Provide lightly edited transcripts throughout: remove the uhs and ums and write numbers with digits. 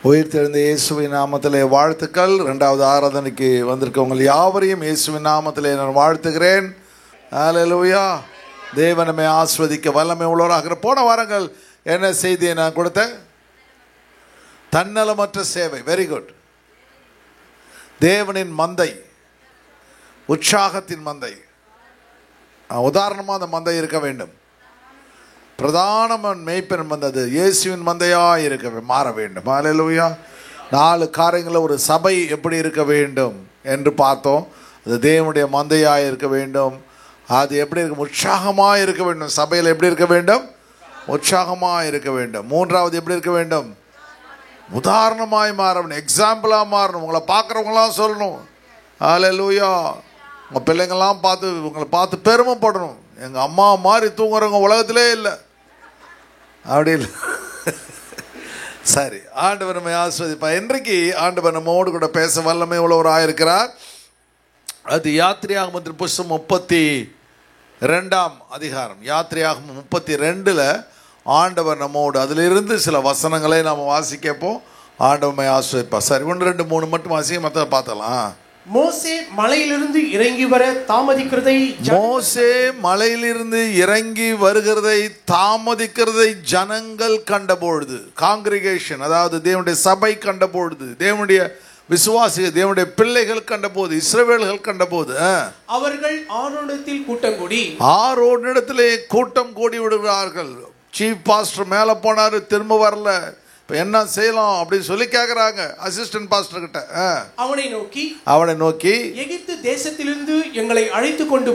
உயிர்த்தெழுந்த இயேசுவின் நாமத்திலே வாழ்த்துக்கள். இரண்டாவது ஆராதனைக்கு வந்திருக்கவங்க யாவரையும் இயேசுவின் நாமத்திலே நான் வாழ்த்துகிறேன். ஹல்லேலூயா. தேவன் நம்மை ஆஸ்வதிக்க வல்லமை உள்ளவராக. போன வாரங்கள் என்ன செய்தியை நான் கொடுத்தேன்? தன்னலமற்ற சேவை. Very good. தேவனின் மந்தை, உற்சாகத்தின் மந்தை. உதாரணமாக அந்த மந்தை இருக்க வேண்டும். பிரதான மேய்ப்பன் வந்தது இயேசுவின் மந்தையாக இருக்க மாற வேண்டும். ஹல்லேலூயா. 4 காரியங்களில் ஒரு சபை எப்படி இருக்க வேண்டும் என்று பார்த்தோம். அது தேவனுடைய மந்தையாக இருக்க வேண்டும். அது எப்படி இருக்க? உற்சாகமாக இருக்க வேண்டும். சபையில் எப்படி இருக்க வேண்டும்? உற்சாகமாக இருக்க வேண்டும். 3வது எப்படி இருக்க வேண்டும்? உதாரணமாய் மாறணும். எக்ஸாம்பிளாக மாறணும். உங்களை பார்க்குறவங்களாம் சொல்லணும் ஹல்லேலூயா. உங்கள் பிள்ளைங்கள்லாம் உங்களை பார்த்து பெருமைப்படணும். எங்கள் அம்மா மாதிரி தூங்குறவங்க உலகத்திலே இல்லை அப்படி இல்லை. சரி, ஆண்டவர் நம்மை ஆஸ்வதிப்பா. இன்றைக்கு ஆண்டவர் நம்மோடு கூட பேச வல்லமை உள்ளவராக இருக்கிறார். அது யாத்திரையாகமத்தின் புஸ்தகம் 32ஆம் அதிகாரம். யாத்திரையாகமம் 32ல் ஆண்டவர் நம்மோடு, அதிலிருந்து சில வசனங்களை நாம் வாசிக்கப்போம். ஆண்டவரை ஆஸ்வதிப்பா. சரி, 1, 2, 3 மட்டும் வாசிக்க, மற்ற பார்த்தலாம். மோசே மலையிலிருந்து இறங்கி வர தாமதிக்கிறதை மோசே மலையிலிருந்து இறங்கி வருகிறதை தாமதிக்கிறதை ஜனங்கள் கண்டபொழுது, காங்கிரிகேஷன் அதாவது தேவனுடைய சபை கண்டபொழுது, தேவனுடைய விசுவாசிகள், தேவனுடைய பிள்ளைகள் கண்டபோது, இஸ்ரவேல்கள் கண்டபோது அவர்கள் ஆரோனிடத்தில் கூட்டம் கூடி விடுகிறார்கள். சீஃப் பாஸ்டர் மேலே போனாரு, திரும்ப வரல. இப்போ என்ன செய்யலாம் அப்படின்னு சொல்லி கேட்குறாங்க அசிஸ்டன்ட் பாஸ்டர் கிட்ட. அவனை நோக்கி எகிப்து தேசத்திலிருந்து எங்களை அழைத்து கொண்டு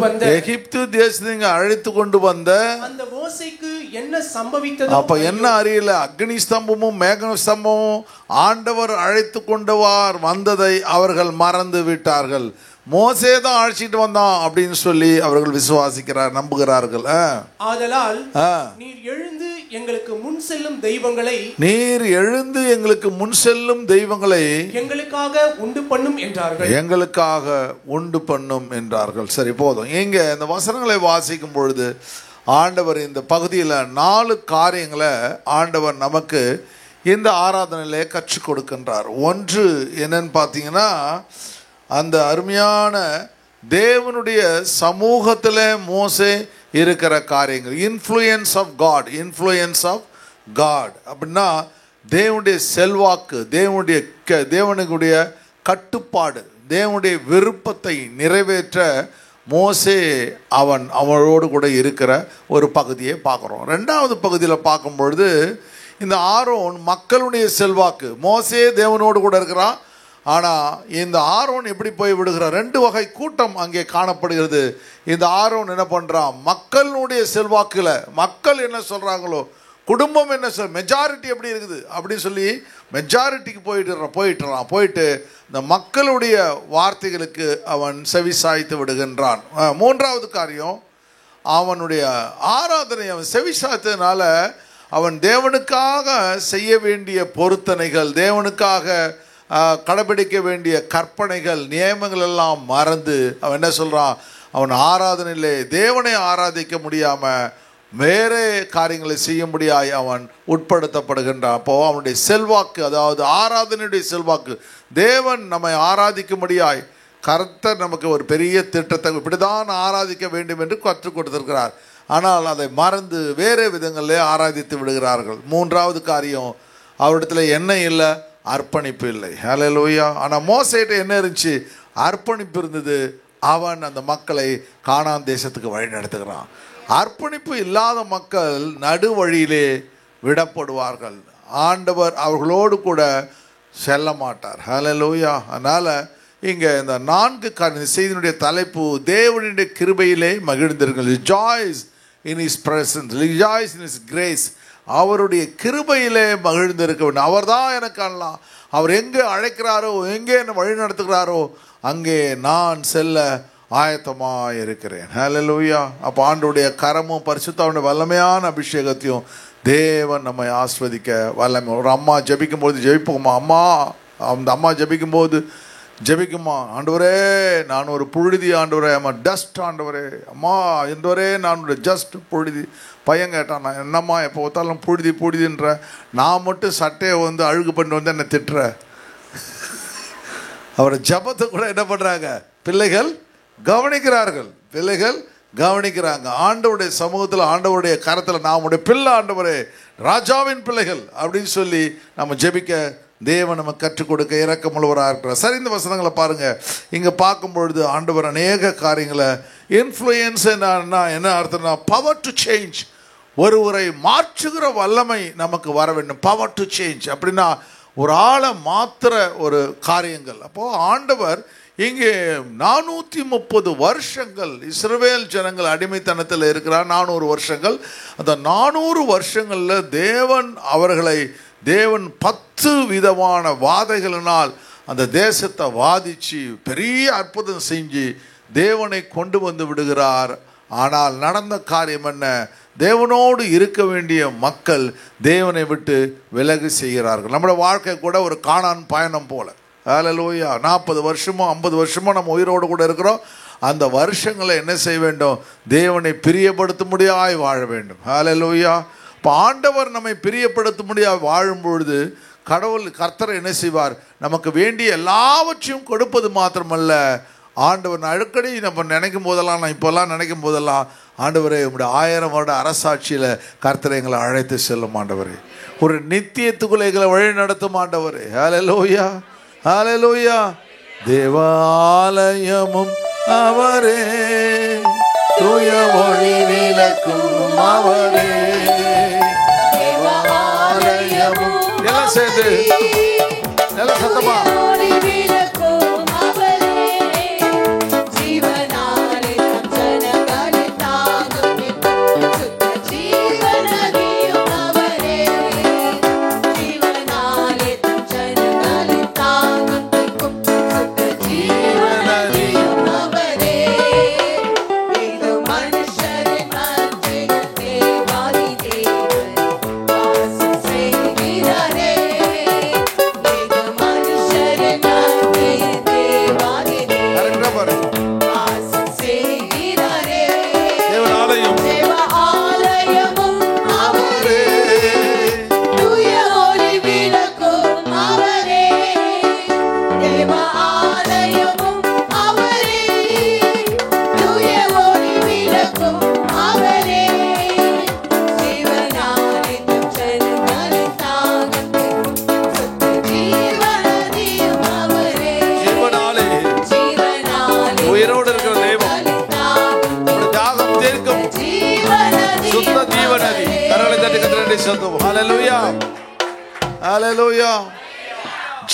வந்த அந்த மோசேக்கு என்ன சம்பவித்தது? அப்ப என்ன அறியல. அக்னி ஸ்தம்பமும் மேக ஸ்தம்பமும் ஆண்டவர் அழைத்து கொண்டு வந்ததை அவர்கள் மறந்து விட்டார்கள். மோசே தான் அழைச்சிட்டு வந்தான் அப்படின்னு சொல்லி அவர்கள் விசுவாசிக்கிறார், நம்புகிறார்கள். ஆதலால் நீர் எழுந்து எங்களுக்கு முன் செல்லும் தெய்வங்களை எங்களுக்காக உண்டு பண்ணும் என்றார்கள். சரி, போதும். இங்க இந்த வசனங்களை வாசிக்கும் பொழுது ஆண்டவர் இந்த பகுதியில் 4 காரியங்களை ஆண்டவர் நமக்கு இந்த ஆராதனையிலே கற்றுக் கொடுக்கின்றார். ஒன்று என்னன்னு பார்த்தீங்கன்னா, அந்த அருமையான தேவனுடைய சமூகத்தில் மோசே இருக்கிற காரியங்கள். இன்ஃப்ளூயன்ஸ் ஆஃப் காட் அப்படின்னா தேவனுடைய செல்வாக்கு, தேவனுடைய கட்டுப்பாடு, தேவனுடைய விருப்பத்தை நிறைவேற்ற மோசே அவனோடு கூட இருக்கிற ஒரு பகுதியை பார்க்குறோம். 2வது பகுதியில் பார்க்கும் பொழுது இந்த ஆரோன் மக்களுடைய செல்வாக்கு. மோசே தேவனோடு கூட இருக்கிறான். ஆனால் இந்த ஆரோன் எப்படி போய் விடுகிறார்? 2 வகை கூட்டம் அங்கே காணப்படுகிறது. இந்த ஆரோன் என்ன பண்ணுறான்? மக்களுடைய செல்வாக்கில் மக்கள் என்ன சொல்கிறாங்களோ, குடும்பம் என்ன மெஜாரிட்டி எப்படி இருக்குது அப்படின்னு சொல்லி மெஜாரிட்டிக்கு போயிட்டு இந்த மக்களுடைய வார்த்தைகளுக்கு அவன் செவி சாய்த்து விடுகின்றான். 3வது காரியம், அவனுடைய ஆராதனை அவன் செவி சாய்த்ததுனால அவன் தேவனுக்காக செய்ய வேண்டிய பொருத்தனைகள், தேவனுக்காக கடைபிடிக்க வேண்டிய கற்பனைகள், நியமங்கள் எல்லாம் மறந்து அவன் என்ன சொல்கிறான்? அவன் ஆராதனையிலே தேவனை ஆராதிக்க முடியாமல் வேறு காரியங்களை செய்யும்படியாய் அவன் உட்படுத்தப்படுகின்றான். அப்போது அவனுடைய செல்வாக்கு, அதாவது ஆராதனையுடைய செல்வாக்கு, தேவன் நம்மை ஆராதிக்கும்படியாய் கர்த்தர் நமக்கு ஒரு பெரிய திட்டத்தை இப்படிதான் ஆராதிக்க வேண்டும் என்று கற்றுக் கொடுத்திருக்கிறார். ஆனால் அதை மறந்து வேறு விதங்களிலே ஆராதித்து விடுகிறார்கள். 3வது காரியம், அவரிடத்துல என்ன இல்லை? அர்ப்பணிப்பு இல்லை. ஹல்லேலூயா. ஆனால் மோசேட்ட என்ன இருந்துச்சு? அர்ப்பணிப்பு இருந்தது. அவன் அந்த மக்களை கானான் தேசத்துக்கு வழி நடத்துகிறான். அர்ப்பணிப்பு இல்லாத மக்கள் நடுவழியிலே விடப்படுவார்கள். ஆண்டவர் அவர்களோடு கூட செல்ல மாட்டார். ஹல்லேலூயா. அதனால் இங்கே இந்த 4 செய்தியினுடைய தலைப்பு, தேவனுடைய கிருபையிலே மகிழ்ந்திருங்கள். Rejoice in his presence, rejoice in his grace. அவருடைய கிருபையிலே மகிழ்ந்திருக்க வேண்டும். அவர் தான் எனக்கு அண்ணலாம். அவர் எங்கே அழைக்கிறாரோ, எங்கே என்னை வழி நடத்துகிறாரோ அங்கே நான் செல்ல ஆயத்தமாக இருக்கிறேன். ஹல்லேலூயா. அப்போ ஆண்டவருடைய கரமும் பரிசுத்தாவுடைய வல்லமையான அபிஷேகத்தையும் தேவன் நம்மை ஆஸ்வதிக்க வல்லமை. ஒரு அம்மா ஜபிக்கும்போது ஜெபிப்போமா? அந்த அம்மா ஜபிக்கும்போது ஜெபிக்குமா, ஆண்டவரே நான் ஒரு புழுதி, ஆண்டவரே அம்மா டஸ்ட், ஆண்டவரே அம்மா ஆண்டவரே நான் ஒரு ஜஸ்ட் புழுதி. பையன் கேட்டான், நான் என்னம்மா எப்போ பார்த்தாலும் புழுதி புழுதின்ற, நான் மட்டும் சட்டையை வந்து அழுகு பண்ணி வந்து என்னை திட்டுற. அவரை ஜபத்தை கூட என்ன பண்ணுறாங்க பிள்ளைகள் கவனிக்கிறார்கள், பிள்ளைகள் கவனிக்கிறாங்க. ஆண்டவருடைய சமூகத்தில், ஆண்டவருடைய கரத்தில் நாம் உடைய பிள்ளை, ஆண்டவரே ராஜாவின் பிள்ளைகள் அப்படின்னு சொல்லி நம்ம ஜெபிக்க தேவன் நம்ம கற்றுக் கொடுக்க இரக்கமுள்ளவராக இருக்கிறார். சரி, இந்த வசனங்களை பாருங்கள். இங்கே பார்க்கும்பொழுது ஆண்டவர் அநேக காரியங்களை இன்ஃப்ளூயன்ஸ் என்ன அர்த்தம்னா பவர் டு சேஞ்ச், ஒருவரை மாற்றுகிற வல்லமை நமக்கு வர வேண்டும். பவர் டு சேஞ்ச் அப்படின்னா ஒரு ஆளை மாற்றுற ஒரு காரியங்கள். அப்போது ஆண்டவர் இங்கே 430 வருஷங்கள் இஸ்ரவேல் ஜனங்கள் அடிமைத்தனத்தில் இருக்கிறார். 400 வருஷங்கள். அந்த 400 வருஷங்களில் தேவன் 10 விதமான வாதைகளினால் அந்த தேசத்தை வாதிச்சு பெரிய அற்புதம் செஞ்சு தேவனை கொண்டு வந்து விடுகிறார். ஆனால் நடந்த காரியம் என்ன? தேவனோடு இருக்க வேண்டிய மக்கள் தேவனை விட்டு விலகு செய்கிறார்கள். நம்மளோட வாழ்க்கை கூட ஒரு கானான் பயணம் போல. ஹல்லேலூயா. 40 வருஷமோ 50 வருஷமோ நம்ம உயிரோடு கூட இருக்கிறோம். அந்த வருஷங்களை என்ன செய்ய வேண்டும்? தேவனை பிரியப்படுத்த முடியாய் வாழ வேண்டும். ஹல்லேலூயா. இப்போ ஆண்டவர் நம்மை பிரியப்படுத்த முடியாது வாழும் பொழுது கர்த்தர் என்ன செய்வார்? நமக்கு வேண்டிய எல்லாவற்றையும் கொடுப்பது மாத்திரமல்ல, ஆண்டவர் அடிக்கடி நம்ம நினைக்கும் போதெல்லாம், நான் இப்போல்லாம் நினைக்கும் போதெல்லாம், ஆண்டவரே உங்களுடைய 1000 வருட அரசாட்சியில் கர்த்தரை எங்களை அழைத்து செல்லும் ஆண்டவரே, ஒரு நித்தியத்துக்குள்ள எங்களை வழி நடத்தும் ஆண்டவரே. ஹல்லேலூயா, ஹல்லேலூயா. தேவாலயமும் அவரே, தூய மொழி விளக்கும் அவரே, தேவாலயமும் எல்லாம் சேர்ந்து நல்ல சத்தமா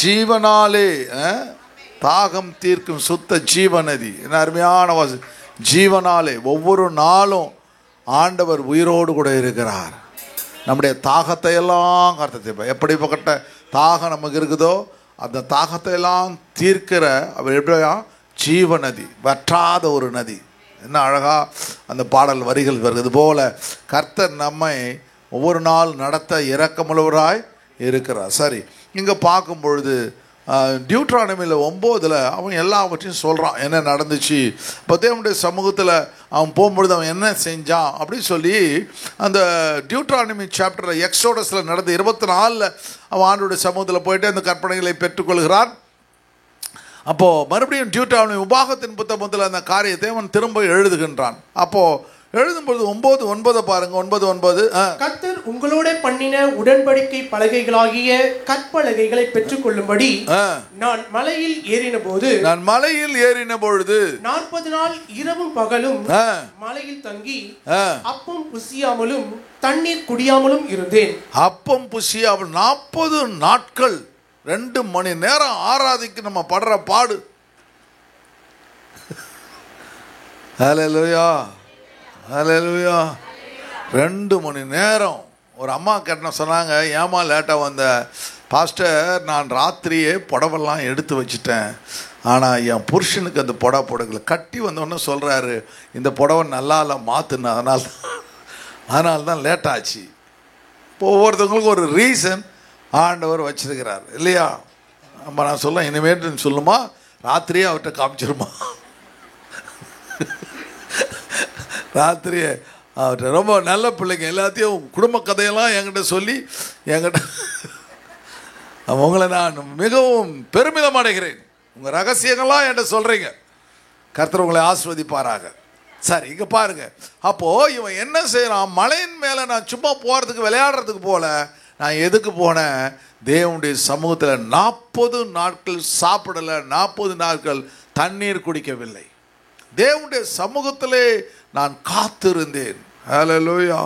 ஜீவனாலே தாகம் தீர்க்கும் சுத்த ஜீவநதி. என்ன அருமையான வாசி. ஜீவனாலே ஒவ்வொரு நாளும் ஆண்டவர் உயிரோடு கூட இருக்கிறார். நம்முடைய தாகத்தை எல்லாம் கர்த்தர் எப்படிப்பட்ட தாகம் நமக்கு இருக்குதோ அந்த தாகத்தை எல்லாம் தீர்க்கிற அவர் எப்படியா ஜீவநதி, வற்றாத ஒரு நதி. என்ன அழகா அந்த பாடல் வரிகள் வருகிறது போல கர்த்தர் நம்மை ஒவ்வொரு நாள் நடத்த இரக்கமுள்ளவராய் இருக்கிறார். சரி, இங்கே பார்க்கும் பொழுது டியூட்ரானமியில் 9 அவன் எல்லாவற்றையும் சொல்கிறான், என்ன நடந்துச்சு. இப்போ தேவனுடைய சமூகத்தில் அவன் போகும்பொழுது அவன் என்ன செஞ்சான் அப்படின்னு சொல்லி அந்த டியூட்ரானமி சாப்டரில் எக்ஸோடஸில் நடந்த 24 அவன் ஆண்டோடைய சமூகத்தில் போயிட்டு அந்த கற்பனைகளை பெற்றுக்கொள்கிறான். அப்போது மறுபடியும் டியூட்ரானமி உபாகத்தின் புத்தகத்தில் அந்த காரியத்தை அவன் திரும்ப எழுதுகின்றான். அப்போது எழுதும்பொழுது 9:9 பாருங்க. 9:9 கர்த்தர் உங்களோட பண்ணின உடன்படிக்கை பலகைகளாகிய கற்பலகைகளை பெற்றுக் கொள்ளும்படி நான் மலையில் ஏறின பொழுது 40 நாள் இரவும் பகலும் மலையில் தங்கி அப்பம் புசியாமலும் தண்ணீர் குடியாமலும் இருந்தேன். அப்பம் புசியாமல் 40 நாட்கள் 2 மணி நேரம் ஆராதிக்கு நம்ம படுற பாடு. ஹல்லேலூயா, ஹல்லேலூயா. 2 மணி நேரம். ஒரு அம்மா கேட்ட சொன்னாங்க, ஏமா லேட்டாக வந்த? பாஸ்டர், நான் ராத்திரியே புடவெல்லாம் எடுத்து வச்சுட்டேன், ஆனால் என் புருஷனுக்கு அந்த புடவை போடல. கட்டி வந்தோடனே சொல்கிறாரு, இந்த புடவை நல்லா இல்லை, மாற்றுன்னு. அதனால தான் லேட் ஆச்சு. இப்போ ஒவ்வொருத்தவங்களுக்கும் ஒரு ரீசன் ஆண்டவர் வச்சிருக்கிறார் இல்லையா? நம்ம நான் சொல்ல இனிமேட்டு சொல்லுமா, ராத்திரியே அவர்கிட்ட காமிச்சிருமா. ராத்திரியே அவர்கிட்ட ரொம்ப நல்ல பிள்ளைங்க எல்லாத்தையும் குடும்ப கதையெல்லாம் என்கிட்ட சொல்லி என்கிட்ட உங்களை நான் மிகவும் பெருமிதம் அடைகிறேன். உங்கள் ரகசியங்கள்லாம் என்கிட்ட சொல்கிறீங்க. கர்த்தர் உங்களை ஆசீர்வதிப்பாராக. சரி, இங்கே பாருங்க. அப்போது இவன் என்ன செய்கிறான்? மலையின் மேலே நான் சும்மா போகிறதுக்கு விளையாடுறதுக்கு போல நான் எதுக்கு போனேன்? தேவனுடைய சமூகத்தில் 40 நாட்கள் சாப்பிடலை, 40 நாட்கள் தண்ணீர் குடிக்கவில்லை. தேவனுடைய சமூகத்திலே நான் காத்திருந்தேன். ஹல்லேலூயா.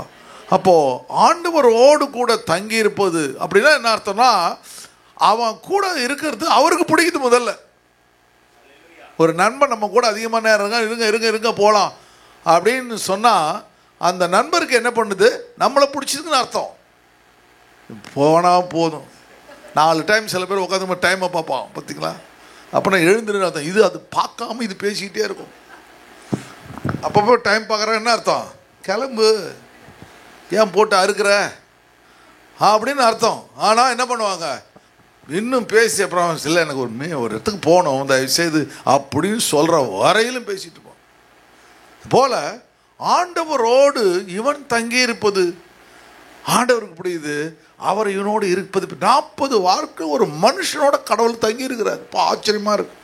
அப்போது ஆண்டவரோடு கூட தங்கி இருப்பது அப்படின்னா என்ன அர்த்தம்னா, அவன் கூட இருக்கிறது அவருக்கு பிடிக்குது. முதல்ல ஒரு நண்பன் நம்ம கூட அதிகமாக நேரம் இருங்க போகலாம் அப்படின்னு சொன்னால் அந்த நண்பருக்கு என்ன பண்ணுது? நம்மளை பிடிச்சிருக்குன்னு அர்த்தம். போனால் போதும். 4 டைம் சில பேர் உட்காந்து டைமை பார்ப்பான், பார்த்தீங்களா? அப்போ எழுந்துருன்னு அர்த்தம். இது அது பார்க்காம இது பேசிக்கிட்டே இருக்கும். அப்பப்போ டைம் பார்க்குறேன் என்ன அர்த்தம்? கிளம்பு, ஏன் போட்டு அறுக்கிற அப்படின்னு அர்த்தம். ஆனால் என்ன பண்ணுவாங்க? இன்னும் பேசி அப்புறம் இல்லை எனக்கு ஒரு இடத்துக்கு போகணும் தயவுசெய்து அப்படின்னு சொல்கிற வரையிலும் பேசிட்டு போவோம். போல ஆண்டவரோடு இவன் தங்கி இருப்பது ஆண்டவருக்கு பிடிக்குது. அவர் இவனோடு இருப்பது 40 வாழ்க்கை ஒரு மனுஷனோட கடவுள் தங்கி இருக்கிறார். இப்போ ஆச்சரியமாக இருக்கு,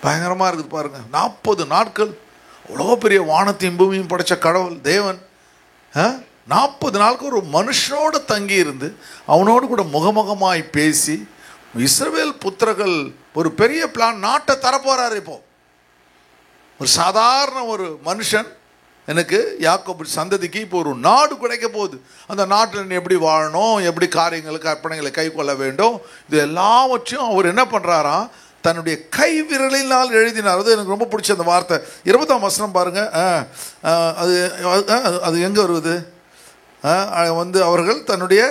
பயங்கரமாக இருக்குது பாருங்க. 40 நாட்கள் அவ்வளோ பெரிய வானத்தையும் பூமியும் படைத்த கடவுள் தேவன் 40 நாளுக்கு ஒரு மனுஷனோடு தங்கி இருந்து அவனோடு கூட முகமுகமாய் பேசி இஸ்ரவேல் புத்திரர்கள் ஒரு பெரிய பிளான் நாட்டை தரப்போறாரு. இப்போ ஒரு சாதாரண ஒரு மனுஷன் எனக்கு யாக்கோபு சந்ததிக்கு இப்போ ஒரு நாடு கிடைக்க போகுது. அந்த நாட்டில் எப்படி வாழணும், எப்படி காரியங்களுக்கு கற்பனைகளை கை கொள்ள வேண்டும், இது எல்லாவற்றையும் அவர் என்ன பண்ணுறாராம்? தன்னுடைய கை விரலினால் எழுதினார். அது எனக்கு ரொம்ப பிடிச்ச அந்த வார்த்தை. 20ஆம் வசனம் பாருங்க. அது அது எங்கே வருவது? அவர்கள் தன்னுடைய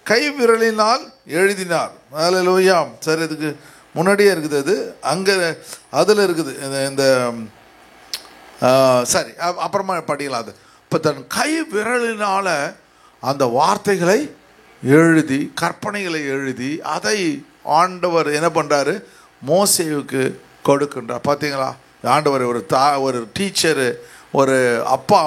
கை விரலினால் எழுதினார். ஹல்லேலூயா. சரி, இதுக்கு முன்னாடியே இருக்குது, அது அங்கே அதில் இருக்குது இந்த சரி, அப்புறமா படிக்கலாம். அது இப்போ தன் கை விரலினால் அந்த வார்த்தைகளை எழுதி கற்பனைகளை எழுதி அதை ஆண்டவர் என்ன பண்ணுறாரு? மோசேவுக்கு கொடுக்கின்றார். பார்த்தீங்களா? ஆண்டவர் ஒரு டீச்சரு, ஒரு அப்பா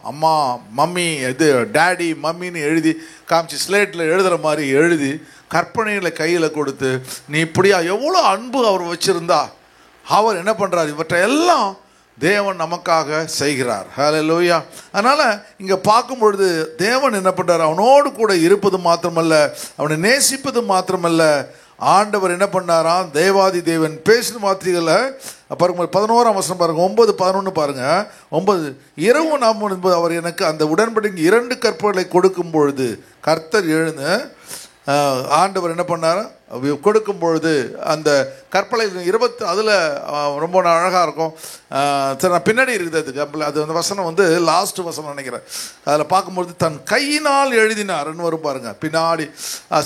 அம்மா மம்மி, இது டேடி மம்மின்னு எழுதி காமிச்சு ஸ்லேட்டில் எழுதுகிற மாதிரி எழுதி கற்பனைகளை கையில் கொடுத்து நீ இப்படியா, எவ்வளோ அன்பு அவர் வச்சுருந்தா அவர் என்ன பண்ணுறார்? இவற்றை எல்லாம் தேவன் நமக்காக செய்கிறார். ஹல்லேலூயா. அதனால் இங்கே பார்க்கும் பொழுது தேவன் என்ன பண்ணுறார்? அவனோடு கூட இருப்பது மாத்திரமல்ல, அவனை நேசிப்பது மாத்திரமல்ல, ஆண்டவர் என்ன பண்ணாராம்? தேவாதி தேவன் பேசின வார்த்தைகளை பாருங்க. 11ஆம் வசனம் பாருங்க. 9, 11 பாருங்க. 9 இரவு நாம் என்பது அவர் எனக்கு அந்த உடன்படிக்கை 2 கற்பனைகளை கொடுக்கும் பொழுது கர்த்தர் எழுந்து ஆண்டவர் என்ன பண்ணார்? கொடுக்கும் பொழுது அந்த கற்பனை 20 அதில் ரொம்ப அழகாக இருக்கும். சரி, நான் பின்னாடி இருக்குது அதுக்கு. அது அந்த வசனம் வந்து லாஸ்ட் வசனம் நினைக்கிறேன். அதில் பார்க்கும்பொழுது தன் கையினால் எழுதினார்ன்னு வரும் பாருங்க பின்னாடி.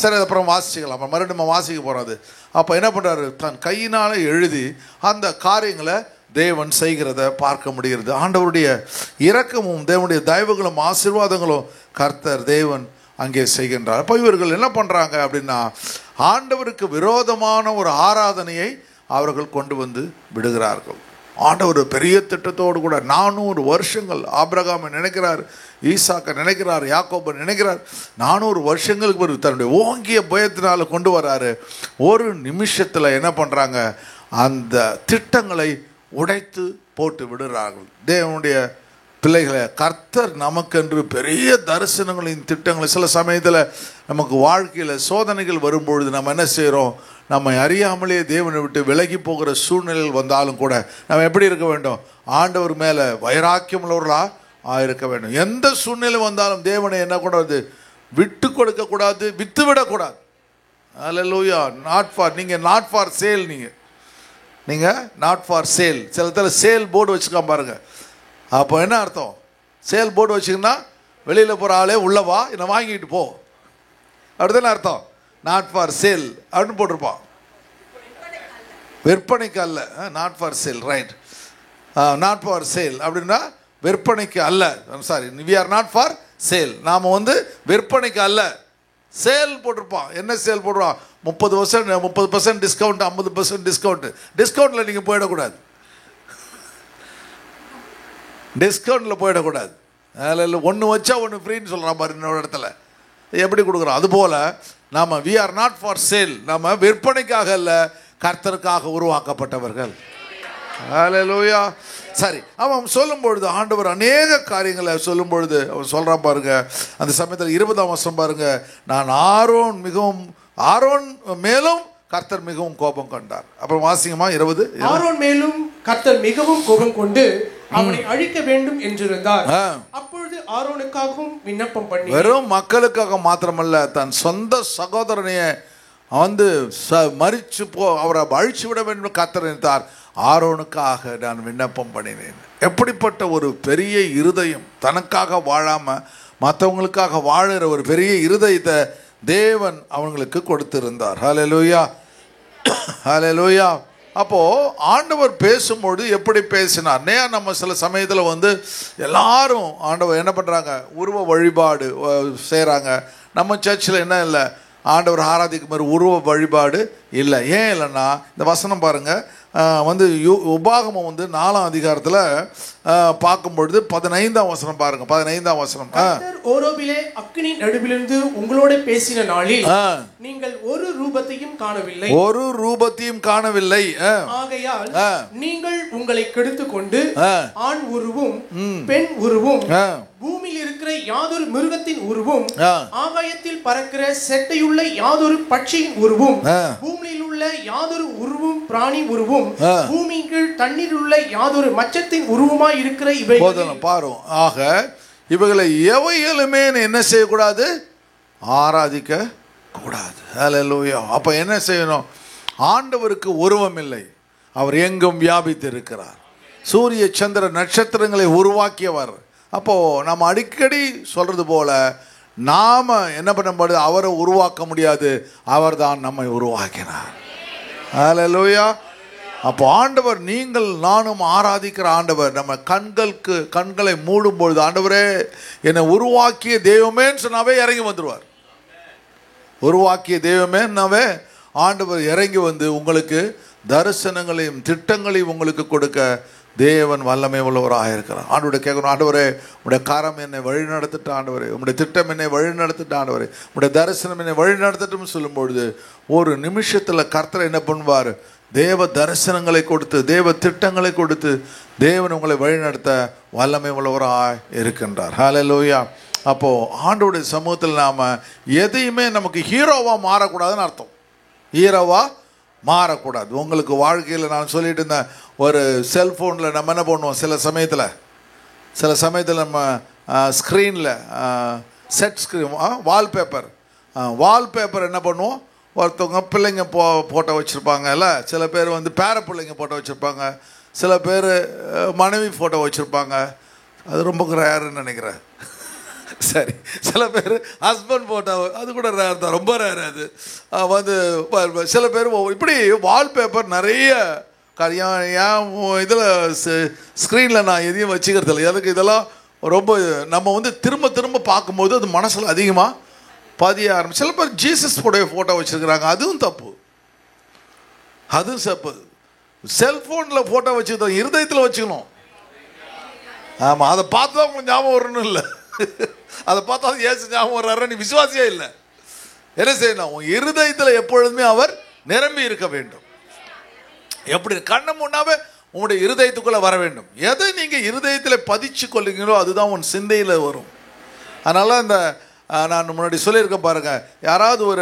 சரி, அப்புறம் வாசிக்கலாம். மறுபடியும் நம்ம வாசிக்க போகிறோம். அது அப்போ என்ன பண்ணுறாரு? தன் கையினால் எழுதி அந்த காரியங்களை தேவன் செய்கிறத பார்க்க முடிகிறது. ஆண்டவருடைய இரக்கமும் தேவனுடைய தயவுகளும் ஆசீர்வாதங்களும் கர்த்தர் தேவன் அங்கே செய்கின்றார். அப்போ இவர்கள் என்ன பண்ணுறாங்க அப்படின்னா, ஆண்டவருக்கு விரோதமான ஒரு ஆராதனையை அவர்கள் கொண்டு வந்து விடுகிறார்கள். ஆண்டவர் பெரிய திட்டத்தோடு கூட 400 வருஷங்கள் ஆபிரகாமை நினைக்கிறார், ஈசாக்கை நினைக்கிறார், யாக்கோபை நினைக்கிறார். 400 வருஷங்களுக்கு பிறகு தன்னுடைய ஓங்கிய பயத்தினால கொண்டு வராரு. ஒரு நிமிஷத்தில் என்ன பண்ணுறாங்க? அந்த திட்டங்களை உடைத்து போட்டு விடுகிறார்கள். தேவனுடைய பிள்ளைகளை, கர்த்தர் நமக்கென்று பெரிய தரிசனங்களின் திட்டங்களை சில சமயத்தில் நமக்கு வாழ்க்கையில் சோதனைகள் வரும்பொழுது நம்ம என்ன செய்கிறோம்? நம்ம அறியாமலே தேவனை விட்டு விலகி போகிற சூழ்நிலைகள் வந்தாலும் கூட நம்ம எப்படி இருக்க வேண்டும்? ஆண்டவர் மேலே வைராக்கியம் உள்ளவர்களாக இருக்க வேண்டும். எந்த சூழ்நிலை வந்தாலும் தேவனை என்ன கூடாது? விட்டு கொடுக்கக்கூடாது, வித்து விடக்கூடாது. ஹல்லேலூயா. Not for sale. நீங்கள் நாட் ஃபார் சேல். சில இடத்துல சேல் போர்டு வச்சுக்காம பாருங்கள். அப்போ என்ன அர்த்தம்? சேல் போர்டு வச்சிங்கன்னா வெளியில் போகிற ஆளே உள்ளவா, என்னை வாங்கிட்டு போ, அப்படிதானே அர்த்தம். நாட் ஃபார் சேல் அப்படின்னு போட்டிருப்பான். விற்பனைக்கு அல்ல, not for sale. Right, not for sale அப்படின்னா விற்பனைக்கு அல்ல. Sorry, we are not for sale. நாம் வந்து விற்பனைக்கு அல்ல, சேல் போட்டிருப்பான். என்ன சேல் போடுவான்? 30% டிஸ்கவுண்ட், 50% டிஸ்கவுண்ட். டிஸ்கவுண்ட்டில் நீங்கள் போயிடக்கூடாது, டிஸ்கவுண்ட்டில் போயிடக்கூடாது. அதில் ஒன்று வச்சா ஒன்று ஃப்ரீன்னு சொல்கிறான் பாரு இன்னொரு இடத்துல. எப்படி கொடுக்குறோம்? அதுபோல் நாம் we are not for sale. நம்ம விற்பனைக்காக இல்லை, கர்த்தருக்காக உருவாக்கப்பட்டவர்கள். ஹல்லேலூயா. சரி, அவன் சொல்லும் பொழுது ஆண்டவர் அநேக காரியங்களை சொல்லும் பொழுது அவன் சொல்கிறான் பாருங்க. அந்த சமயத்தில் 20ஆம் வசனம் பாருங்க. நான் ஆரோன் மேலும் கர்த்தர் மிகவும் கோபம் கொண்டார். அப்புறம் வாசிங்கம்மா 20. ஆரோன் மேலும் கர்த்தர் மிகவும் கோபம் கொண்டு அவனை அழிக்க வேண்டும் என்றிருந்தார். அப்பொழுது ஆரோனுக்காகவும் விண்ணப்பம் பண்ணி, வெறும் மக்களுக்காக மாத்திரமல்ல, தன் சொந்த சகோதரனையே வந்து மரிச்சு அவரை அழிச்சு விட வேண்டும் கர்த்தர் நினைத்தார். ஆரோனுக்காக நான் விண்ணப்பம் பண்ணினேன். எப்படிப்பட்ட ஒரு பெரிய இருதயம்! தனக்காக வாழாம மற்றவங்களுக்காக வாழுற ஒரு பெரிய இருதயத்தை தேவன் அவங்களுக்கு கொடுத்திருந்தார். ஹல்லேலூயா, ஹல்லேலூயா. அப்போது ஆண்டவர் பேசும்பொழுது எப்படி பேசினார்? நம்ம சில சமயத்தில் வந்து எல்லாரும் ஆண்டவர் என்ன பண்ணுறாங்க? உருவ வழிபாடு செய்கிறாங்க. நம்ம சர்ச்சில் என்ன இல்லை, ஆண்டவர் ஆராதிக்கும் மாதிரி உருவ வழிபாடு இல்லை. ஏன் இல்லைன்னா இந்த வசனம் பாருங்கள். வந்து உபாகமம் வந்து 4ஆம் அதிகாரத்தில் பார்க்கும்பொழுது 15ஆம் வசனம் பாருங்க. 15ஆம் வசனம். ஓரோபிலே அக்கினி நடுவிலிருந்து உங்களோட பேசின நாளில் நீங்கள் ஒரு ரூபத்தையும் காணவில்லை, ஒரு ரூபத்தையும் காணவில்லை. ஆகையால் நீங்கள் உங்களை கெடுத்துக் கொண்டு ஆண் உருவும் பெண் உருவும் பூமியில் இருக்கிற யாதொரு மிருகத்தின் உருவும் ஆகாயத்தில் பறக்கிற செட்டையுள்ள யாதொரு பட்சியின் உருவும் பூமியில் உள்ள யாதொரு உருவும் பிராணி உருவும் பூமிக்கு தண்ணீர் உள்ள யாதொரு மச்சத்தின் உருவமாய் இருக்கிற இவை பாரும். ஆக இவைகளை எவைகளுமே என்ன செய்யக்கூடாது? ஆராதிக்க கூடாது. ஹல்லேலூயா. அப்ப என்ன செய்யணும்? ஆண்டவருக்கு உருவம் இல்லை, அவர் எங்கும் வியாபித்து இருக்கிறார். சூரிய சந்திர நட்சத்திரங்களை உருவாக்கியவர். அப்போ நம்ம அடிக்கடி சொல்றது போல நாம என்ன பண்ண, அவரை உருவாக்க முடியாது, அவர் தான் நம்மை உருவாக்கினார். ஹல்லேலூயா. அப்போ ஆண்டவர், நீங்கள் நானும் ஆராதிக்கிற ஆண்டவர், நம்ம கண்களை மூடும் பொழுது ஆண்டவரே என்னை உருவாக்கிய தெய்வமேன்னு சொன்னாவே இறங்கி வந்துடுவார். உருவாக்கிய தெய்வமேன்னாவே ஆண்டவர் இறங்கி வந்து உங்களுக்கு தரிசனங்களையும் திட்டங்களையும் உங்களுக்கு கொடுக்க தேவன் வல்லமை உள்ளவராக இருக்கிறார். ஆண்டவரை கேட்கணும், ஆண்டவரே உடைய கரம் என்னை வழி நடத்திட்டு, ஆண்டவரே உடைய திட்டம் என்னை வழி நடத்திட்டு, ஆண்டவரே உடைய தரிசனம் என்னை வழி நடத்தட்டும்னு சொல்லும் பொழுது ஒரு நிமிஷத்தில் கர்த்தர் என்ன பண்ணுவார்? தேவ தரிசனங்களை கொடுத்து, தேவ திட்டங்களை கொடுத்து தேவன் உங்களை வழிநடத்த வல்லமை உள்ளவராக இருக்கின்றார். ஹல்லேலூயா. அப்போது ஆண்டவருடைய சமூகத்தில் நாம் எதையுமே நமக்கு ஹீரோவாக மாறக்கூடாதுன்னு அர்த்தம். ஹீரோவாக மாறக்கூடாது. உங்களுக்கு வாழ்க்கையில் நான் சொல்லிட்டு இருந்தேன், ஒரு செல்ஃபோனில் நம்ம என்ன பண்ணுவோம், சில சமயத்தில் நம்ம ஸ்க்ரீனில் செட் ஸ்க்ரீன் வால்பேப்பர் என்ன பண்ணுவோம், ஒருத்தவங்க பிள்ளைங்க போட்டோ வச்சுருப்பாங்கல்ல, சில பேர் வந்து பேர பிள்ளைங்க போட்டோ வச்சுருப்பாங்க, சில பேர் மனைவி ஃபோட்டோ வச்சுருப்பாங்க. அது ரொம்ப ரேருன்னு நினைக்கிறேன். சரி, சில பேர் ஹஸ்பண்ட் ஃபோட்டோ, அது கூட ரேர் தான், ரொம்ப ரேர். அது வந்து சில பேர் இப்படி வால்பேப்பர் நிறைய ஏன் இதில் ஸ்க்ரீனில் நான் எதையும் வச்சுக்கிறது இல்லை. எனக்கு இதெல்லாம் ரொம்ப நம்ம வந்து திரும்ப திரும்ப பார்க்கும்போது அது மனசில் அதிகமாக பதிய ஆரம்பிச்சு. சில பேர் ஜீசஸ் ஃபோட்டோ வச்சுருக்கிறாங்க, அதுவும் தப்பு, அதுவும் தப்பு. செல்ஃபோனில் ஃபோட்டோ வச்சுக்கிட்டோம், இருதயத்தில் வச்சுக்கணும். ஆமாம், அதை பார்த்து தான் உங்களுக்கு ஞாபகம் வரணும் இல்லை, அதை பார்த்தா ஏசு ஞாபகம் வர்றாரு, நீ விசுவாசியே இல்லை. என்ன செய்யணும்? உன் இருதயத்தில் எப்பொழுதுமே அவர் நிரம்பி இருக்க வேண்டும். எப்படி கண்ணை முன்னாவே உங்களுடைய இருதயத்துக்குள்ளே வர வேண்டும். எதை நீங்கள் இருதயத்தில் பதிச்சு கொள்ளுங்களோ அதுதான் உன் சிந்தையில் வரும். அதனால் இந்த நான் முன்னாடி சொல்லியிருக்கேன் பாருங்கள், யாராவது ஒரு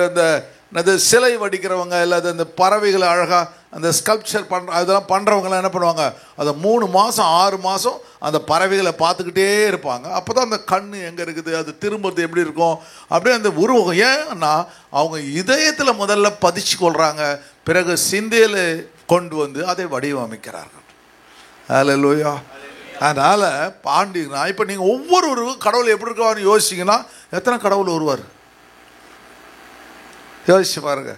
இந்த சிலை வடிக்கிறவங்க இல்லை அந்த பறவைகளை அழகாக அந்த ஸ்கல்ப்சர் அதெல்லாம் பண்ணுறவங்களாம் என்ன பண்ணுவாங்க, அதை 3 மாதம் 6 மாதம் அந்த பறவைகளை பார்த்துக்கிட்டே இருப்பாங்க. அப்போ தான் அந்த கண் எங்கே இருக்குது, அது திரும்புறது எப்படி இருக்கும், அப்படியே அந்த உருவகம். ஏன்னா அவங்க இதயத்தில் முதல்ல பதிச்சு கொள்கிறாங்க, பிறகு சிந்தையில் கொண்டு வந்து அதை வடிவமைக்கிறார்கள். ஹல்லேலூயா. அதனால் பாண்டிங்கன்னா இப்போ நீங்கள் ஒவ்வொரு கடவுள் எப்படி இருக்கான்னு யோசிச்சிங்கன்னா எத்தனை கடவுள் வருவார் யோசிச்சு பாருங்க.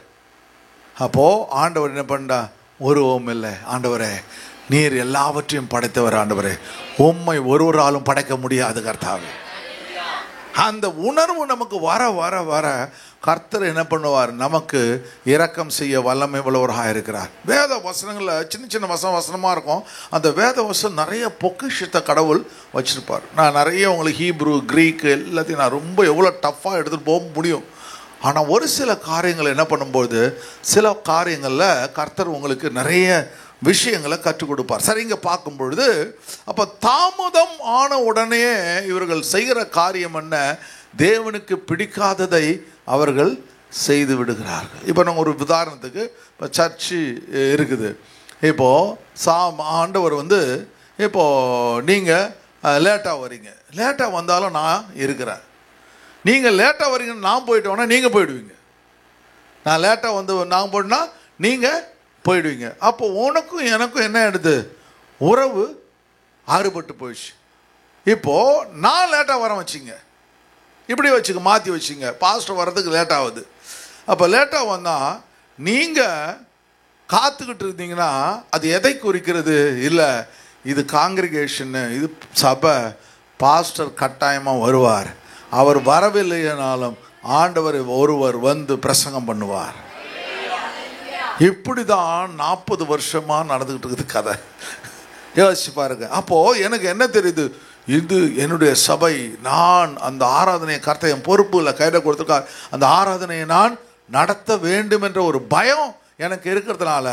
அப்போது ஆண்டவர் என்ன பண்ணா, உருவம் இல்லை, ஆண்டவரே நீர் எல்லாவற்றையும் படைத்தவர், ஆண்டவரே உம்மை ஒருவராலும் படைக்க முடியாது கர்த்தாவே. அந்த உணர்வு நமக்கு வர வர வர கர்த்தர் என்ன பண்ணுவார், நமக்கு இரக்கம் செய்ய வல்லமை உள்ளவராக இருக்கிறார். வேத வசனங்களில் சின்ன சின்ன வசனமாக இருக்கும். அந்த வேத வசனம் நிறைய பொக்கிஷத்தை கடவுள் வச்சுருப்பார். நான் நிறைய உங்களுக்கு ஹீப்ரு, க்ரீக்கு எல்லாத்தையும் நான் ரொம்ப எவ்வளோ டஃப்பாக எடுத்துகிட்டு போக முடியும். ஆனால் ஒரு சில காரியங்களை என்ன பண்ணும்போது, சில காரியங்களில் கர்த்தர் உங்களுக்கு நிறைய விஷயங்களை கற்றுக் கொடுப்பார். சரி, இங்கே பார்க்கும் பொழுது அப்போ தாமதம் ஆன உடனே இவர்கள் செய்கிற காரியம் என்ன, தேவனுக்கு பிடிக்காததை அவர்கள் செய்து விடுகிறார்கள். இப்போ நாங்கள் ஒரு உதாரணத்துக்கு, இப்போ சர்ச்சு இருக்குது. இப்போது ஆண்டவர் இப்போது நீங்கள் லேட்டாக வரீங்க, லேட்டாக வந்தாலும் நான் இருக்கிறேன். நீங்கள் லேட்டாக வரீங்கன்னு நான் போயிட்டோன்னா நீங்கள் போயிடுவீங்க. நான் லேட்டாக நான் போயிட்டேன்னா நீங்கள் போயிடுவீங்க. அப்போ உனக்கும் எனக்கும் என்ன ஆகிடுது, உறவு ஆறுபட்டு போயிடுச்சு. இப்போது நான் லேட்டாக வர வச்சிங்க, இப்படி வச்சுக்க, மாற்றி வச்சுங்க, பாஸ்டர் வர்றதுக்கு லேட் ஆகுது. அப்போ லேட்டாக வந்தால் நீங்கள் காத்துக்கிட்டு இருந்தீங்கன்னா அது எதை குறிக்கிறது? இல்லை, இது காங்கிரிகேஷன்னு, இது சபை, பாஸ்டர் கட்டாயமாக வருவார். அவர் வரவில்லைனாலும் ஆண்டவர் ஒருவர் பிரசங்கம் பண்ணுவார். இப்படி தான் 40 வருஷமாக நடந்துக்கிட்டு இருக்குது கதை. யோசிச்சு பாருங்க. அப்போது எனக்கு என்ன தெரியுது, இது என்னுடைய சபை, நான் அந்த ஆராதனையை கர்த்தர் என் பொறுப்பில் கையில் கொடுத்துருக்கார், அந்த ஆராதனையை நான் நடத்த வேண்டும் என்ற ஒரு பயம் எனக்கு இருக்கிறதுனால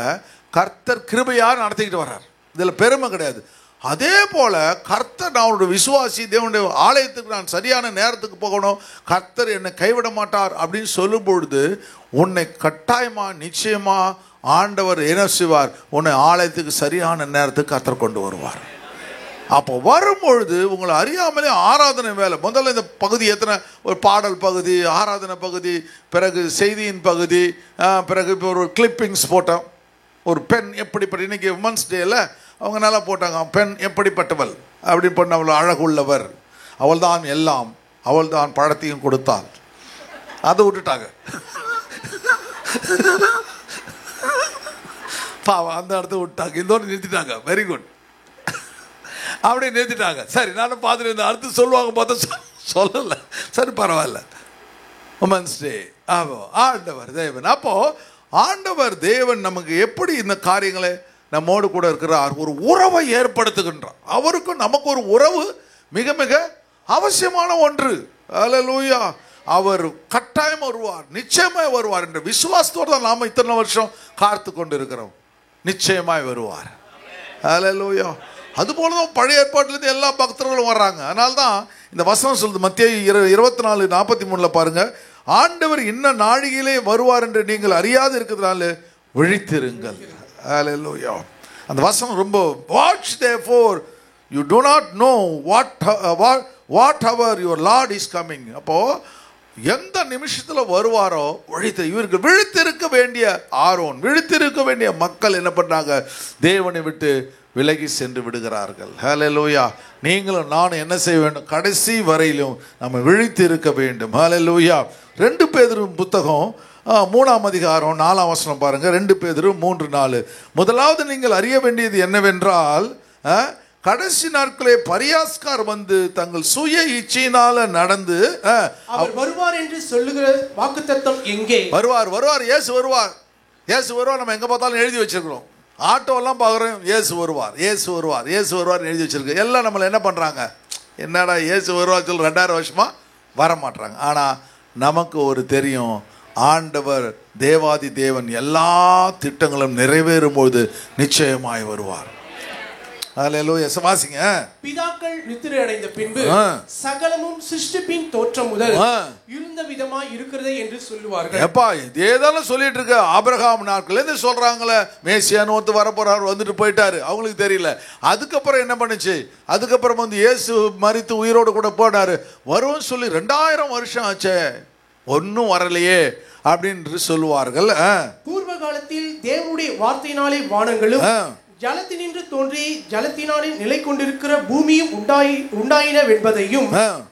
கர்த்தர் கிருபையாக நடத்திக்கிட்டு வர்றார். இதில் பெருமை கிடையாது. அதே போல் கர்த்தர், நான் அவருடைய விசுவாசி, தேவனுடைய ஆலயத்துக்கு நான் சரியான நேரத்துக்கு போகணும், கர்த்தர் என்னை கைவிட மாட்டார் அப்படின்னு சொல்லும் பொழுது உன்னை கட்டாயமாக நிச்சயமாக ஆண்டவர் என்ன செய்வார், உன்னை ஆலயத்துக்கு சரியான நேரத்துக்கு கர்த்தர் கொண்டு வருவார். அப்போ வரும்பொழுது உங்களை அறியாமலே ஆராதனை வேலை, முதல்ல இந்த பகுதி எத்தனை, ஒரு பாடல் பகுதி, ஆராதனை பகுதி, பிறகு செய்தியின் பகுதி, பிறகு இப்போ ஒரு கிளிப்பிங்ஸ் போட்டோம். ஒரு பெண் எப்படிப்பட்ட, இன்னைக்கு உமன்ஸ் டேயில் அவங்க நல்லா போட்டாங்க, பெண் எப்படிப்பட்டவள் அப்படின்னு பண்ண, அவள் அழகுள்ளவர், அவள் தான் எல்லாம், அவள் தான் பழத்தையும் கொடுத்தாள், அதை விட்டுட்டாங்க. பாவம், அந்த இடத்த விட்டாங்க, இதோடு நிறுத்திட்டாங்க. வெரி குட், அப்படியே நிறுத்திட்டாங்க. சரி, நானும் பார்த்துட்டு இருந்தேன், அடுத்து சொல்லுவாங்க பார்த்தா சொல்லலை. சரி, பரவாயில்ல, உமன்ஸ் டே. ஆண்டவர் தேவன், அப்போது ஆண்டவர் தேவன் நமக்கு எப்படி இந்த காரியங்களை நம்மோடு கூட இருக்கிறார், ஒரு உறவை ஏற்படுத்துகின்றார். அவருக்கும் நமக்கு ஒரு உறவு மிக மிக அவசியமான ஒன்று. அல்லேலூயா. அவர் கட்டாயம் வருவார், நிச்சயமாய் வருவார் என்ற விசுவாசத்தோடு தான் நாம் இத்தனை வருஷம் காத்து கொண்டு இருக்கிறோம். நிச்சயமாய் வருவார். அல்லேலூயா. அதுபோல தான் பழைய ஏற்பாட்டிலேருந்து எல்லா பக்தர்களும் வர்றாங்க. அதனால்தான் இந்த வசனம் சொல்லுது, மத்தேயு 24:43 பாருங்க, ஆண்டவர் இன்ன நாழிகையிலே வருவார் என்று நீங்கள் அறியாது இருக்கிறதுனால விழித்திருங்கள். அல்லேலூயா. அந்த வசனம் ரொம்ப, watch therefore you do not know what hour your Lord is coming. அப்போ எந்த நிமிஷத்தில் வருவாரோ இவருக்கு விழித்திருக்க வேண்டிய ஆரோன், விழித்திருக்க வேண்டிய மக்கள் என்ன பண்ணாங்க, தேவனை விட்டு விலகி சென்று விடுகிறார்கள். ஹல்லேலூயா. நீங்களும் நானும் என்ன செய்ய வேண்டும், கடைசி வரையிலும் நம்ம விழித்து இருக்க வேண்டும். ஹல்லேலூயா. 2 பேதுரு புத்தகம் 3ஆம் அதிகாரம் 4ஆம் வசனம் பாருங்க. 2 பேதுரு 3:4. முதலாவது நீங்கள் அறிய வேண்டியது என்னவென்றால், கடைசி நாட்களே பரியாஸ்கார் தங்கள் சுய இச்சையினால நடந்து அவர் வருவார் என்று சொல்லுகிற வாக்குத்தத்தம் எங்கே? வருவார், வருவார், இயேசு வருவார், இயேசு வருவார். நம்ம எங்க பார்த்தாலும் எழுதி வச்சிருக்கிறோம், ஆட்டோலாம் பார்க்குறோம், இயேசு வருவார், இயேசு வருவார், இயேசு வருவார் எழுதி வச்சிருக்கு. எல்லாம் நம்மளை என்ன பண்ணுறாங்க, என்னடா இயேசு வருவார் சொல்லி 2000 வருஷமா வர மாட்டாங்க. ஆனால் நமக்கு ஒரு தெரியும், ஆண்டவர் தேவாதி தேவன் எல்லா திட்டங்களும் நிறைவேறும் போது நிச்சயமாய் வருவார். அல்லேலூயா. வாசிங்க. பிதாக்கள் நித்திரை அடைந்த பின்பு சகலமும் சிருஷ்டிப்பின் தோற்றம் முதல் இருந்த விதமாய் இருக்கிறதே என்று சொல்லுவார்கள். எப்பா இதேதான சொல்லிட்டு இருக்க, ஆபிரகாம் நாட்கள்லேருந்து சொல்றாங்களே, மேசியான்னு ஒருத்தர் வரப்போறாரு, வந்துட்டு போயிட்டாரு, அவங்களுக்கு தெரியல. அதுக்கப்புறம் என்ன பண்ணுச்சு, அதுக்கப்புறம் இயேசு மரித்து உயிரோடு கூட போனாரு, வரும்னு சொல்லி 2000 வருஷம் ஆச்சே, ஒன்னும் வரலையே அப்படின்னு சொல்லுவார்கள். பூர்வ காலத்தில் தேவனுடைய வார்த்தையினாலே வானங்களும் ஜலத்தினின்று தோன்றி ஜலத்தினாலே நிலை கொண்டிருக்கிற பூமியும் உண்டாயினவென்பதையும்,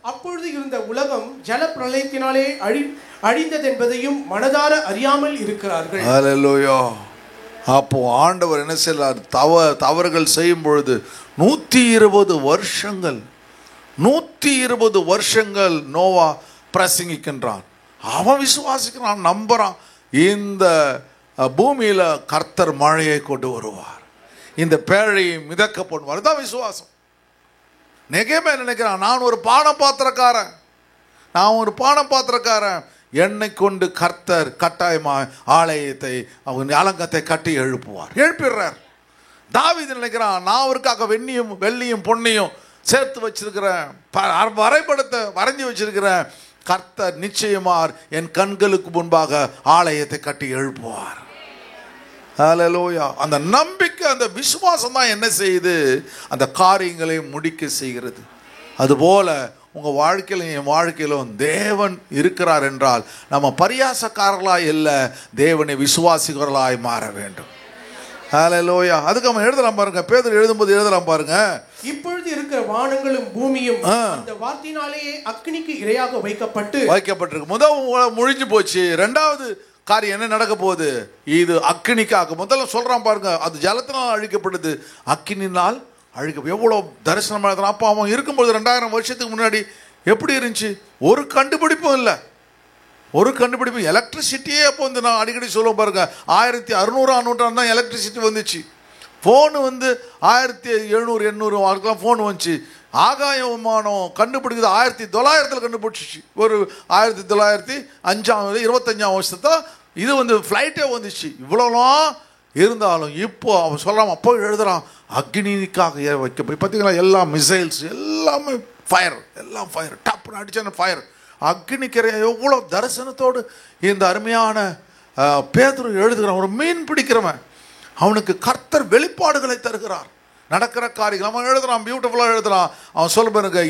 அப்பொழுது இருந்த உலகம் ஜல பிரளயத்தினாலே அழிந்ததென்பதையும் மனதார அறியாமல் இருக்கிறார்கள். அல்லேலூயா. அப்போ ஆண்டவர் என்ன செய்யறார், தவறுகள் செய்யும் பொழுது 120 வருஷங்கள் 120 வருஷங்கள் நோவா பிரசங்கிக்கின்றான். அவன் விசுவாசிக்கிறான், நம்புறான். இந்த பூமியில கர்த்தர் மழையை கொண்டு வருவார், இந்த பேழையை மிதக்க பண்ணுவார். தான் விசுவாசம். நெகேமியா நினைக்கிறான், நான் ஒரு பானபாத்திரக்காரன், என்னை கொண்டு கர்த்தர் கட்டாயமாக ஆலயத்தை, அவன் அலங்கத்தை கட்டி எழுப்பிடுறார். தாவீது நினைக்கிறான், நான் அவருக்காக வெள்ளியும் பொன்னையும் சேர்த்து வச்சிருக்கிறேன், வரைபடத்தை வரைஞ்சி வச்சிருக்கிறேன், கர்த்தர் நிச்சயமார் என் கண்களுக்கு முன்பாக ஆலயத்தை கட்டி எழுப்புவார். ஹல்லேலூயா. அந்த நம்பிக்கை, அந்த விசுவாசம் தான் என்ன செய்யுது, அந்த காரியங்களை முடிக்க செய்கிறது. அதுபோல உங்கள் வாழ்க்கையிலும் என் வாழ்க்கையிலும் தேவன் இருக்கிறார் என்றால் நம்ம பரியாசக்காரர்களாய் இல்லை, தேவனை விசுவாசிகர்களாய் மாற வேண்டும். ஹல்லேலூயா. அதுக்கு அவன் எழுதலாம் பாருங்க, பேதுரு எழுதும்போது எழுதலாம் பாருங்க, இப்பொழுது இருக்கிற வானங்களும் பூமியும் அந்த வார்த்தையினாலேயே அக்கினிக்கு இரையாக வைக்கப்பட்டிருக்கு. முதல் முழிஞ்சு போச்சு. ரெண்டாவது காரியம் என்ன நடக்க போகுது, இது அக்கினிக்காக. முதல்ல சொல்றான் பாருங்க, அது ஜலத்தினால் அழிக்கப்படுது, அக்கினினால் அழிக்க. எவ்வளோ தரிசனம் எழுதுறான். அப்போ அவன் இருக்கும்போது 2000 வருஷத்துக்கு முன்னாடி எப்படி இருந்துச்சு, ஒரு கண்டுபிடிப்பும் இல்லை, எலக்ட்ரிசிட்டியே அப்போ வந்து நான் அடிக்கடி சொல்லுவேன் பாருங்க, 1600 தான் எலக்ட்ரிசிட்டி வந்துச்சு. ஃபோனு வந்து 1700-800 அதுக்கெல்லாம் ஃபோன் வந்துச்சு. ஆகாய விமானம் கண்டுபிடிக்கிறது 1900 கண்டுபிடிச்சிச்சு. ஒரு 1905 25ஆம் வருஷத்தான் இது வந்து ஃப்ளைட்டே வந்துச்சு. இவ்வளோலாம் இருந்தாலும் இப்போ அவன் சொல்கிறான், அப்போ எழுதுறான், அக்னிக்காக வைக்க போய் பார்த்தீங்களா, எல்லா மிசைல்ஸ் எல்லாமே ஃபயர், டப்புன்னு அடிச்சான ஃபயர், அக்னிக்கரை. எவ்வளோ தரிசனத்தோடு இந்த அருமையான பேதுரு எழுதுகிறான். ஒரு மீன் பிடிக்கிறவன், அவனுக்கு கர்த்தர் வெளிப்பாடுகளை தருகிறார், நடக்கிற காரியங்கள் அவன் எழுதுறான், பியூட்டிஃபுல்லாக எழுதுறான். அவன் சொல்ல பாருங்க,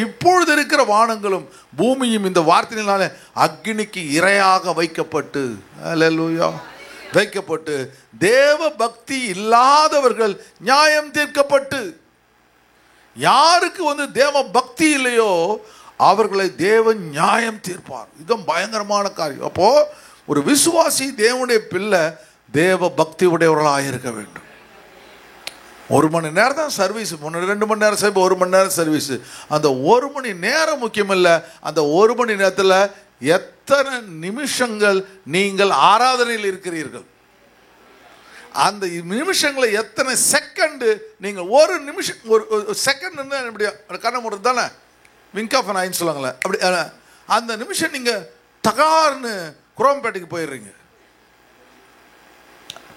இப்பொழுது இருக்கிற வானங்களும் பூமியும் இந்த வார்த்தையினாலே அக்னிக்கு இரையாக வைக்கப்பட்டு, அல்லேலூயா, வைக்கப்பட்டு தேவ பக்தி இல்லாதவர்கள் நியாயம் தீர்க்கப்பட்டு. யாருக்கு வந்து தேவ பக்தி இல்லையோ அவர்களை தேவன் நியாயம் தீர்ப்பார். இதுதான் பயங்கரமான காரியம். அப்போ ஒரு விசுவாசி, தேவனுடைய பிள்ளை, தேவ பக்தி உடையவர்களாக இருக்க வேண்டும். 1 மணி நேரம் தான் சர்வீஸ், 2 மணி நேரம் சர்வீஸ், 1 மணி நேரம் சர்வீஸ். அந்த 1 மணி நேரம் முக்கியம் இல்லை, அந்த 1 மணி நேரத்தில் எத்தனை நிமிஷங்கள் நீங்கள் ஆராதனையில் இருக்கிறீர்கள், அந்த நிமிஷங்களை எத்தனை செகண்டு நீங்கள், ஒரு நிமிஷம், ஒரு செகண்ட் எப்படியா கண்ண மூடுறது தானே, விங்க் ஆஃப் அன் ஐன்னு சொல்லுவாங்களே, அப்படி அந்த நிமிஷம் நீங்கள் தகார்னு குரோம்பேட்டைக்கு போயிடுறீங்க,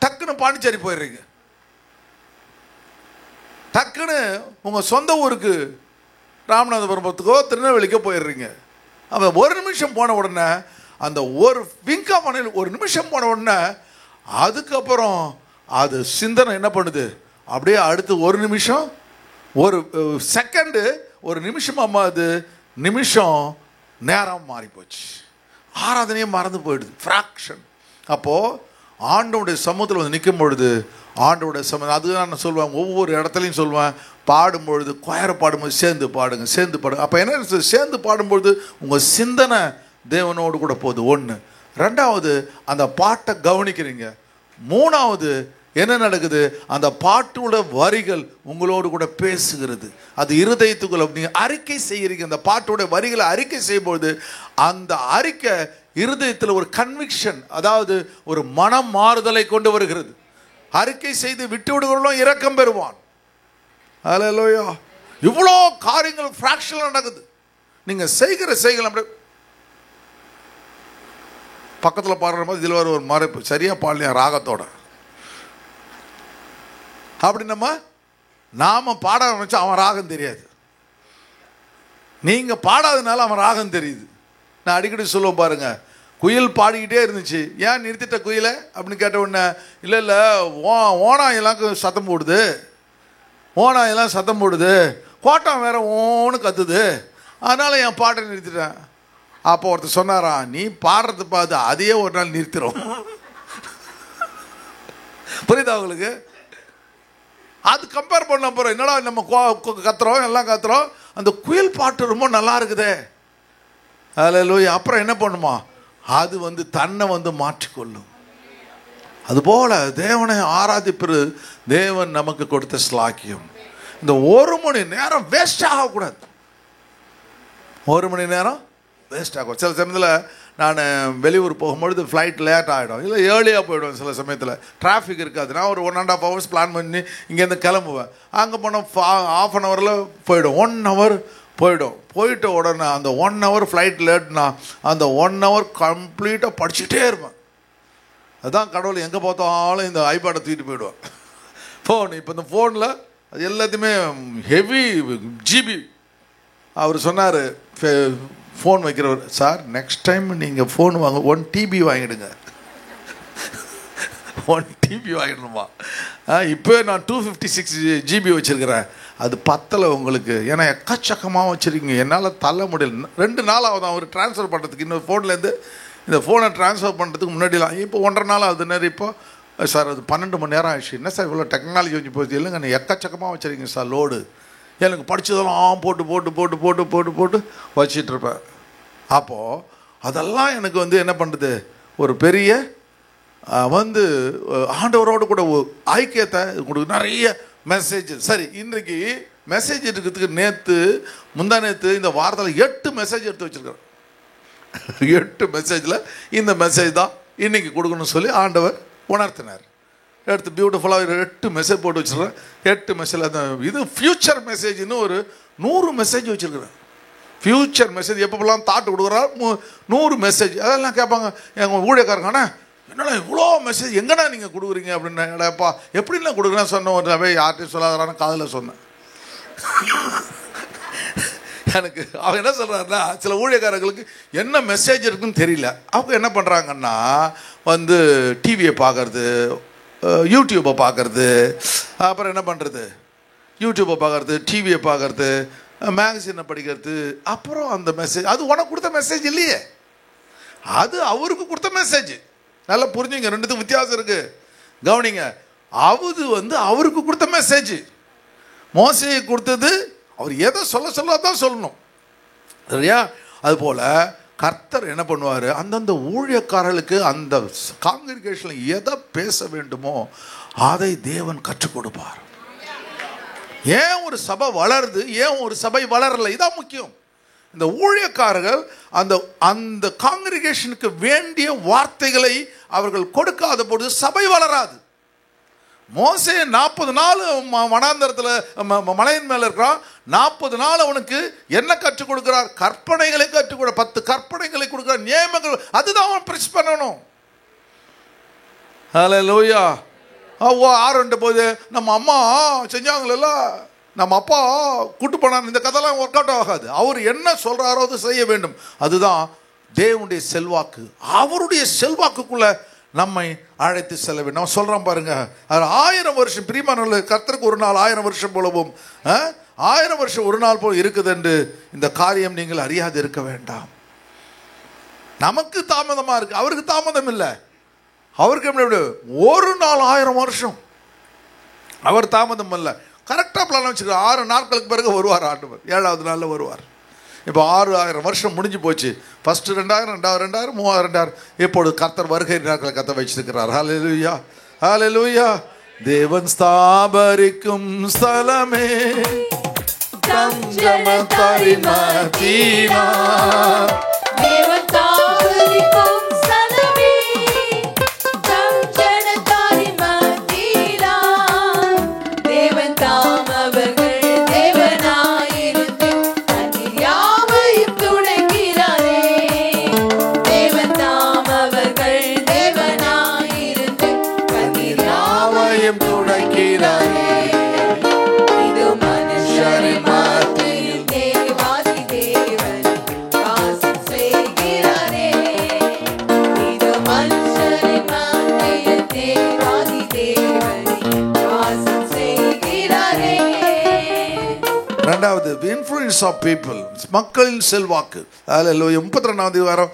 டக்குன்னு பாண்டிச்சேரி போயிடுறீங்க, டக்குன்னு உங்கள் சொந்த ஊருக்கு ராமநாதபுரத்துக்கோ திருநெல்வேலிக்கோ போயிடுறீங்க. அந்த 1 நிமிஷம் போன உடனே, அந்த ஒரு விங்க் ஆஃப் அன் 1 நிமிஷம் போன உடனே, அதுக்கப்புறம் அது சிந்தனை என்ன பண்ணுது, அப்படியே அடுத்து 1 நிமிஷம், ஒரு செகண்டு, 1 நிமிஷம், அது நிமிஷம் நேரம் மாறி போச்சு, ஆராதனையே மறந்து போயிடுது, ஃப்ராக்ஷன். அப்போது ஆண்டோடைய சமூகத்தில் வந்து நிற்கும் பொழுது, ஆண்டோடைய அதுதான் நான் சொல்லுவேன், ஒவ்வொரு இடத்துலையும் சொல்லுவேன், பாடும்பொழுது, கொயரை பாடும்போது சேர்ந்து பாடுங்க. அப்போ என்ன, சேர்ந்து பாடும்பொழுது உங்கள் சிந்தனை தேவனோடு கூட போகுது. 1. 2வது அந்த பாட்டை கவனிக்கிறீங்க. 3வது என்ன நடக்குது, அந்த பாட்டோட வரிகள் உங்களோடு கூட பேசுகிறது, அது இருதயத்துக்குள்ள நீங்கள் அறிக்கை செய்கிறீங்க. அந்த பாட்டோட வரிகளை அறிக்கை செய்யும்போது அந்த அறிக்கை இருதயத்தில் ஒரு கன்விக்ஷன், அதாவது ஒரு மனம் மாறுதலை கொண்டு வருகிறது. அறிக்கை செய்து விட்டு விடுகிறவங்களும் இரக்கம் பெறுவான். அல்லேலூயா. இவ்வளோ காரியங்கள் ஃப்ராக்ஷனில் நடக்குது. நீங்கள் செய்கிற செய்கள் அப்படியே பக்கத்தில் பாடுற மாதிரி இதில் வர ஒரு மறைப்பு, சரியாக பாடலையா ராகத்தோட, அப்படி நாம பாட ஆரம்பிச்சா அவன் ராகம் தெரியாது, நீங்கள் பாடாதனால அவன் ராகம் தெரியுது. நான் அடிக்கடி சொல்லுவேன் பாருங்க, குயில் பாடிக்கிட்டே இருந்துச்சு, ஏன் நிறுத்திட்ட குயிலை அப்படின்னு கேட்ட உடனே, இல்லை ஓனாயெல்லாம் சத்தம் போடுது, கோட்டம் வேற ஓன்னு கத்துது, அதனால் என் பாட்டை நிறுத்திட்டேன். அப்போ ஒருத்தர் சொன்னாரா, நீ பாடுறது பார்த்து அதையே ஒரு நாள் நிறுத்திடும். புரியுதா உங்களுக்கு? அது கம்பேர் பண்ண போகிறோம், என்னடா நம்ம கத்துறோம், எல்லாம் கத்துறோம், அந்த குயில் பாட்டு ரொம்ப நல்லா இருக்குதே, அல்லேலூயா. அப்புறம் என்ன பண்ணுமா, அது வந்து தன்னை வந்து மாற்றிக்கொள்ளும். அதுபோல தேவனை ஆராதிப்பது தேவன் நமக்கு கொடுத்த ஸ்லாக்கியம். இந்த 1 மணி நேரம் வேஸ்ட் ஆகக்கூடாது. 1 மணி நேரம் வேஸ்ட் ஆகும். சில சமயத்தில் நான் வெளியூர் போகும்பொழுது ஃப்ளைட் லேட் ஆகிடும், இல்லை ஏர்லியாக போயிடுவேன். சில சமயத்தில் டிராஃபிக் இருக்காது. நான் ஒரு 1.5 hours பிளான் பண்ணி இங்கேருந்து கிளம்புவேன். அங்கே போனால் ½ an hour போயிடும், 1 hour போயிடும். போயிட்ட உடனே அந்த 1 hour ஃப்ளைட் லேட்னா அந்த 1 hour கம்ப்ளீட்டாக படிச்சுட்டே இருப்பேன். அதுதான் கடவுள் எங்கே பார்த்தாலும் இந்த ஐபேடை தூக்கிட்டு போயிடுவேன். ஃபோன் இப்போ இந்த ஃபோனில் அது எல்லாத்தையுமே ஹெவி ஜிபி. அவர் சொன்னார், ஃபோன் வைக்கிறவர், சார் நெக்ஸ்ட் டைம் நீங்கள் ஃபோன் வாங்க 1 TB வாங்கிடுங்க. 1 TB வாங்கிடணுமா? இப்போ நான் 256 GB வச்சுருக்கிறேன். அது பத்தலை உங்களுக்கு, ஏன்னா எக்கச்சக்கமாக வச்சுருக்கீங்க, என்னால் தள்ள முடியல. 2 நாள் ஆகுதான் அவர் ட்ரான்ஸ்ஃபர் பண்ணுறதுக்கு. இன்னொரு ஃபோன்லேருந்து இந்த ஃபோனை ட்ரான்ஸ்ஃபர் பண்ணுறதுக்கு முன்னாடிலாம் இப்போ 1.5 நாள் ஆகுது. நேரம் இப்போ சார் அது 12 மணி நேரம் ஆயிடுச்சு. என்ன சார் இவ்வளோ டெக்னாலஜி வச்சு போச்சு? இல்லைங்க, நீ எக்கச்சக்கமாக வச்சுருக்கீங்க சார் லோடு. எனக்கு படித்ததெல்லாம் போட்டு போட்டு போட்டு போட்டு போட்டு போட்டு வச்சிட்ருப்பேன். அப்போது அதெல்லாம் எனக்கு என்ன பண்ணுறது, ஒரு பெரிய ஆண்டவரோடு கூட ஐக்கியத்தை கொடுக்கு. நிறைய மெசேஜ். சரி, இன்றைக்கு மெசேஜ் இருக்கிறதுக்கு முந்தா நேற்று இந்த வாரத்தில் 8 மெசேஜ் எடுத்து வச்சுருக்கிறேன். 8 மெசேஜில் இந்த மெசேஜ் தான் இன்றைக்கி கொடுக்கணும்னு சொல்லி ஆண்டவர் உணர்த்தினார். எடுத்து பியூட்டிஃபுல்லாக 8 மெசேஜ் போட்டு வச்சுருக்கேன். 8 மெசேஜ் அந்த இது ஃப்யூச்சர் மெசேஜ்னு ஒரு 100 மெசேஜ் வச்சுருக்கிறேன். ஃப்யூச்சர் மெசேஜ் எப்போலாம் தாட்டு கொடுக்குறாரு 100 மெசேஜ். அதெல்லாம் கேட்பாங்க எங்கள் ஊழியக்காரங்கண்ணா, என்னடா இவ்வளோ மெசேஜ் எங்கடா நீங்கள் கொடுக்குறீங்க அப்படின்னு. எடாப்பா எப்படிலாம் கொடுக்குறேன்னு சொன்ன ஒரு யார்கிட்டையும் சொல்லாதாரான்னு காதில் சொன்னேன். எனக்கு அவங்க என்ன சொல்கிறாருன்னா, சில ஊழியக்காரர்களுக்கு என்ன மெசேஜ் இருக்குன்னு தெரியல. அவங்க என்ன பண்ணுறாங்கன்னா டிவியை பார்க்கறது, யூடியூப்பை பார்க்கறது, அப்புறம் என்ன பண்ணுறது, யூடியூப்பை பார்க்கறது, டிவியை பார்க்கறது, மேகசினை படிக்கிறது. அப்புறம் அந்த மெசேஜ் அது உனக்கு கொடுத்த மெசேஜ் இல்லையே, அது அவருக்கு கொடுத்த மெசேஜ். நல்லா புரிஞ்சுங்க, ரெண்டுத்துக்கும் வித்தியாசம் இருக்குது. கவனிங்க, அது அவருக்கு கொடுத்த மெசேஜ். மோசேயை கொடுத்தது அவர் எதை சொல்ல தான் சொல்லணும், சரியா? அதுபோல் கர்த்தர் என்ன பண்ணுவார், அந்தந்த ஊழியக்காரர்களுக்கு அந்த காங்கிரிகேஷனில் எதை பேச வேண்டுமோ அதை தேவன் கற்றுக் கொடுப்பார். ஏன் ஒரு சபை வளருது, ஏன் ஒரு சபை வளரலை, இதான் முக்கியம். இந்த ஊழியக்காரர்கள் அந்த காங்கிரிகேஷனுக்கு வேண்டிய வார்த்தைகளை அவர்கள் கொடுக்காத பொழுது சபை வளராது. மோசே 40 நாள் வனாந்தரத்தில் மலையின் மேலே இருக்கிறான். 40 நாள் அவனுக்கு என்ன கற்றுக் கொடுக்கிறார்? கற்பனைகளை கற்றுக் கொடு. 10 கற்பனைகளை கொடுக்கிறார், நியமங்கள். அதுதான் அவன் பிரஸ் பண்ணணும். ஹல்லேலூயா. 6 போது நம்ம அம்மா செஞ்சாங்கள, நம்ம அப்பா கூட்டு போனார், இந்த கதைலாம் ஒர்க் அவுட் ஆகாது. அவர் என்ன சொல்றாரோ அது செய்ய வேண்டும். அதுதான் தேவனுடைய செல்வாக்கு. அவருடைய செல்வாக்குக்குள்ள நம்மை அழைத்து செல்ல வேண்டும். நான் சொல்கிறேன் பாருங்க, அது 1000 வருஷம் பிரியமானவர்களே, கர்த்தருக்கு ஒரு நாள் 1000 வருஷம் போலவும் 1000 வருஷம் ஒரு நாள் போல் இருக்குது என்று இந்த காரியம் நீங்கள் அறியாது இருக்க வேண்டாம். நமக்கு தாமதமாக இருக்கு, அவருக்கு தாமதம் இல்லை. அவருக்கு எப்படி ஒரு நாள் 1000 வருஷம், அவர் தாமதம் இல்லை. கரெக்டாக பிளான் வச்சுருக்கார். 6 நாட்களுக்கு பிறகு வருவார் ஆண்டவர், 7வது நாளில் வருவார். இப்போ 6000 வருஷம் முடிஞ்சு போச்சு. ஃபர்ஸ்ட் 2000, 2000, 2000, 3000. இப்பொழுது கர்த்தர் வருகை நாட்களை கத்த வச்சிருக்கிறார். ஹல்லேலூயா, ஹல்லேலூயா. தேவன் ஸ்தாபரிக்கும் ஸ்தலமே தஞ்சமத்தாரி மதீனா. தேவன் ஸ்தாபரிக்கும் ஸ்தலமே தஞ்சமத்தாரி மதீனா. தேவன் தாம் அவர்கள் ரெண்டாவது இன்ஃப்ளூயன்ஸ் ஆஃப் பீப்புள், மக்களின் செல்வாக்கு. அதில் 32வது வாரம்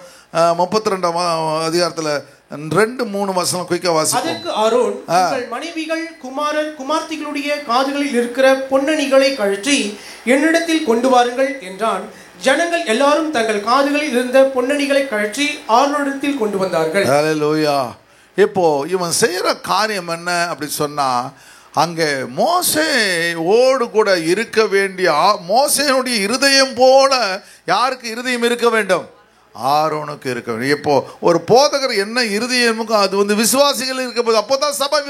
32ஆம் அதிகாரத்தில் 2-3 வசனம் குயிக்கா வாசி. அதற்கு ஆரோன், உங்கள் மனைவிகள் குமார்த்திகளுடைய காதுகளில் இருக்கிற பொன்னணிகளை கழற்றி என்னிடத்தில் கொண்டு வாருங்கள் என்றான். ஜனங்கள் எல்லாரும் தங்கள் காதுகளில் இருந்த பொன்னணிகளை கழற்றி ஆரோனிடத்தில் கொண்டு வந்தார்கள். ஹல்லேலூயா. இப்போ இவன் செய்யற காரியம் என்ன அப்படி சொன்னா, அங்கே மோசேயோடு கூட இருக்க வேண்டிய மோசேனுடைய இருதயம் போல யாருக்கு இருதயம் இருக்க வேண்டும்? ஆரோனுக்கு இருக்க வேண்டும். இப்போ ஒரு போதகர் என்ன இருதயமுக்கும் அது வந்து விசுவாசிகள் இருக்க போது அப்போ தான் சபை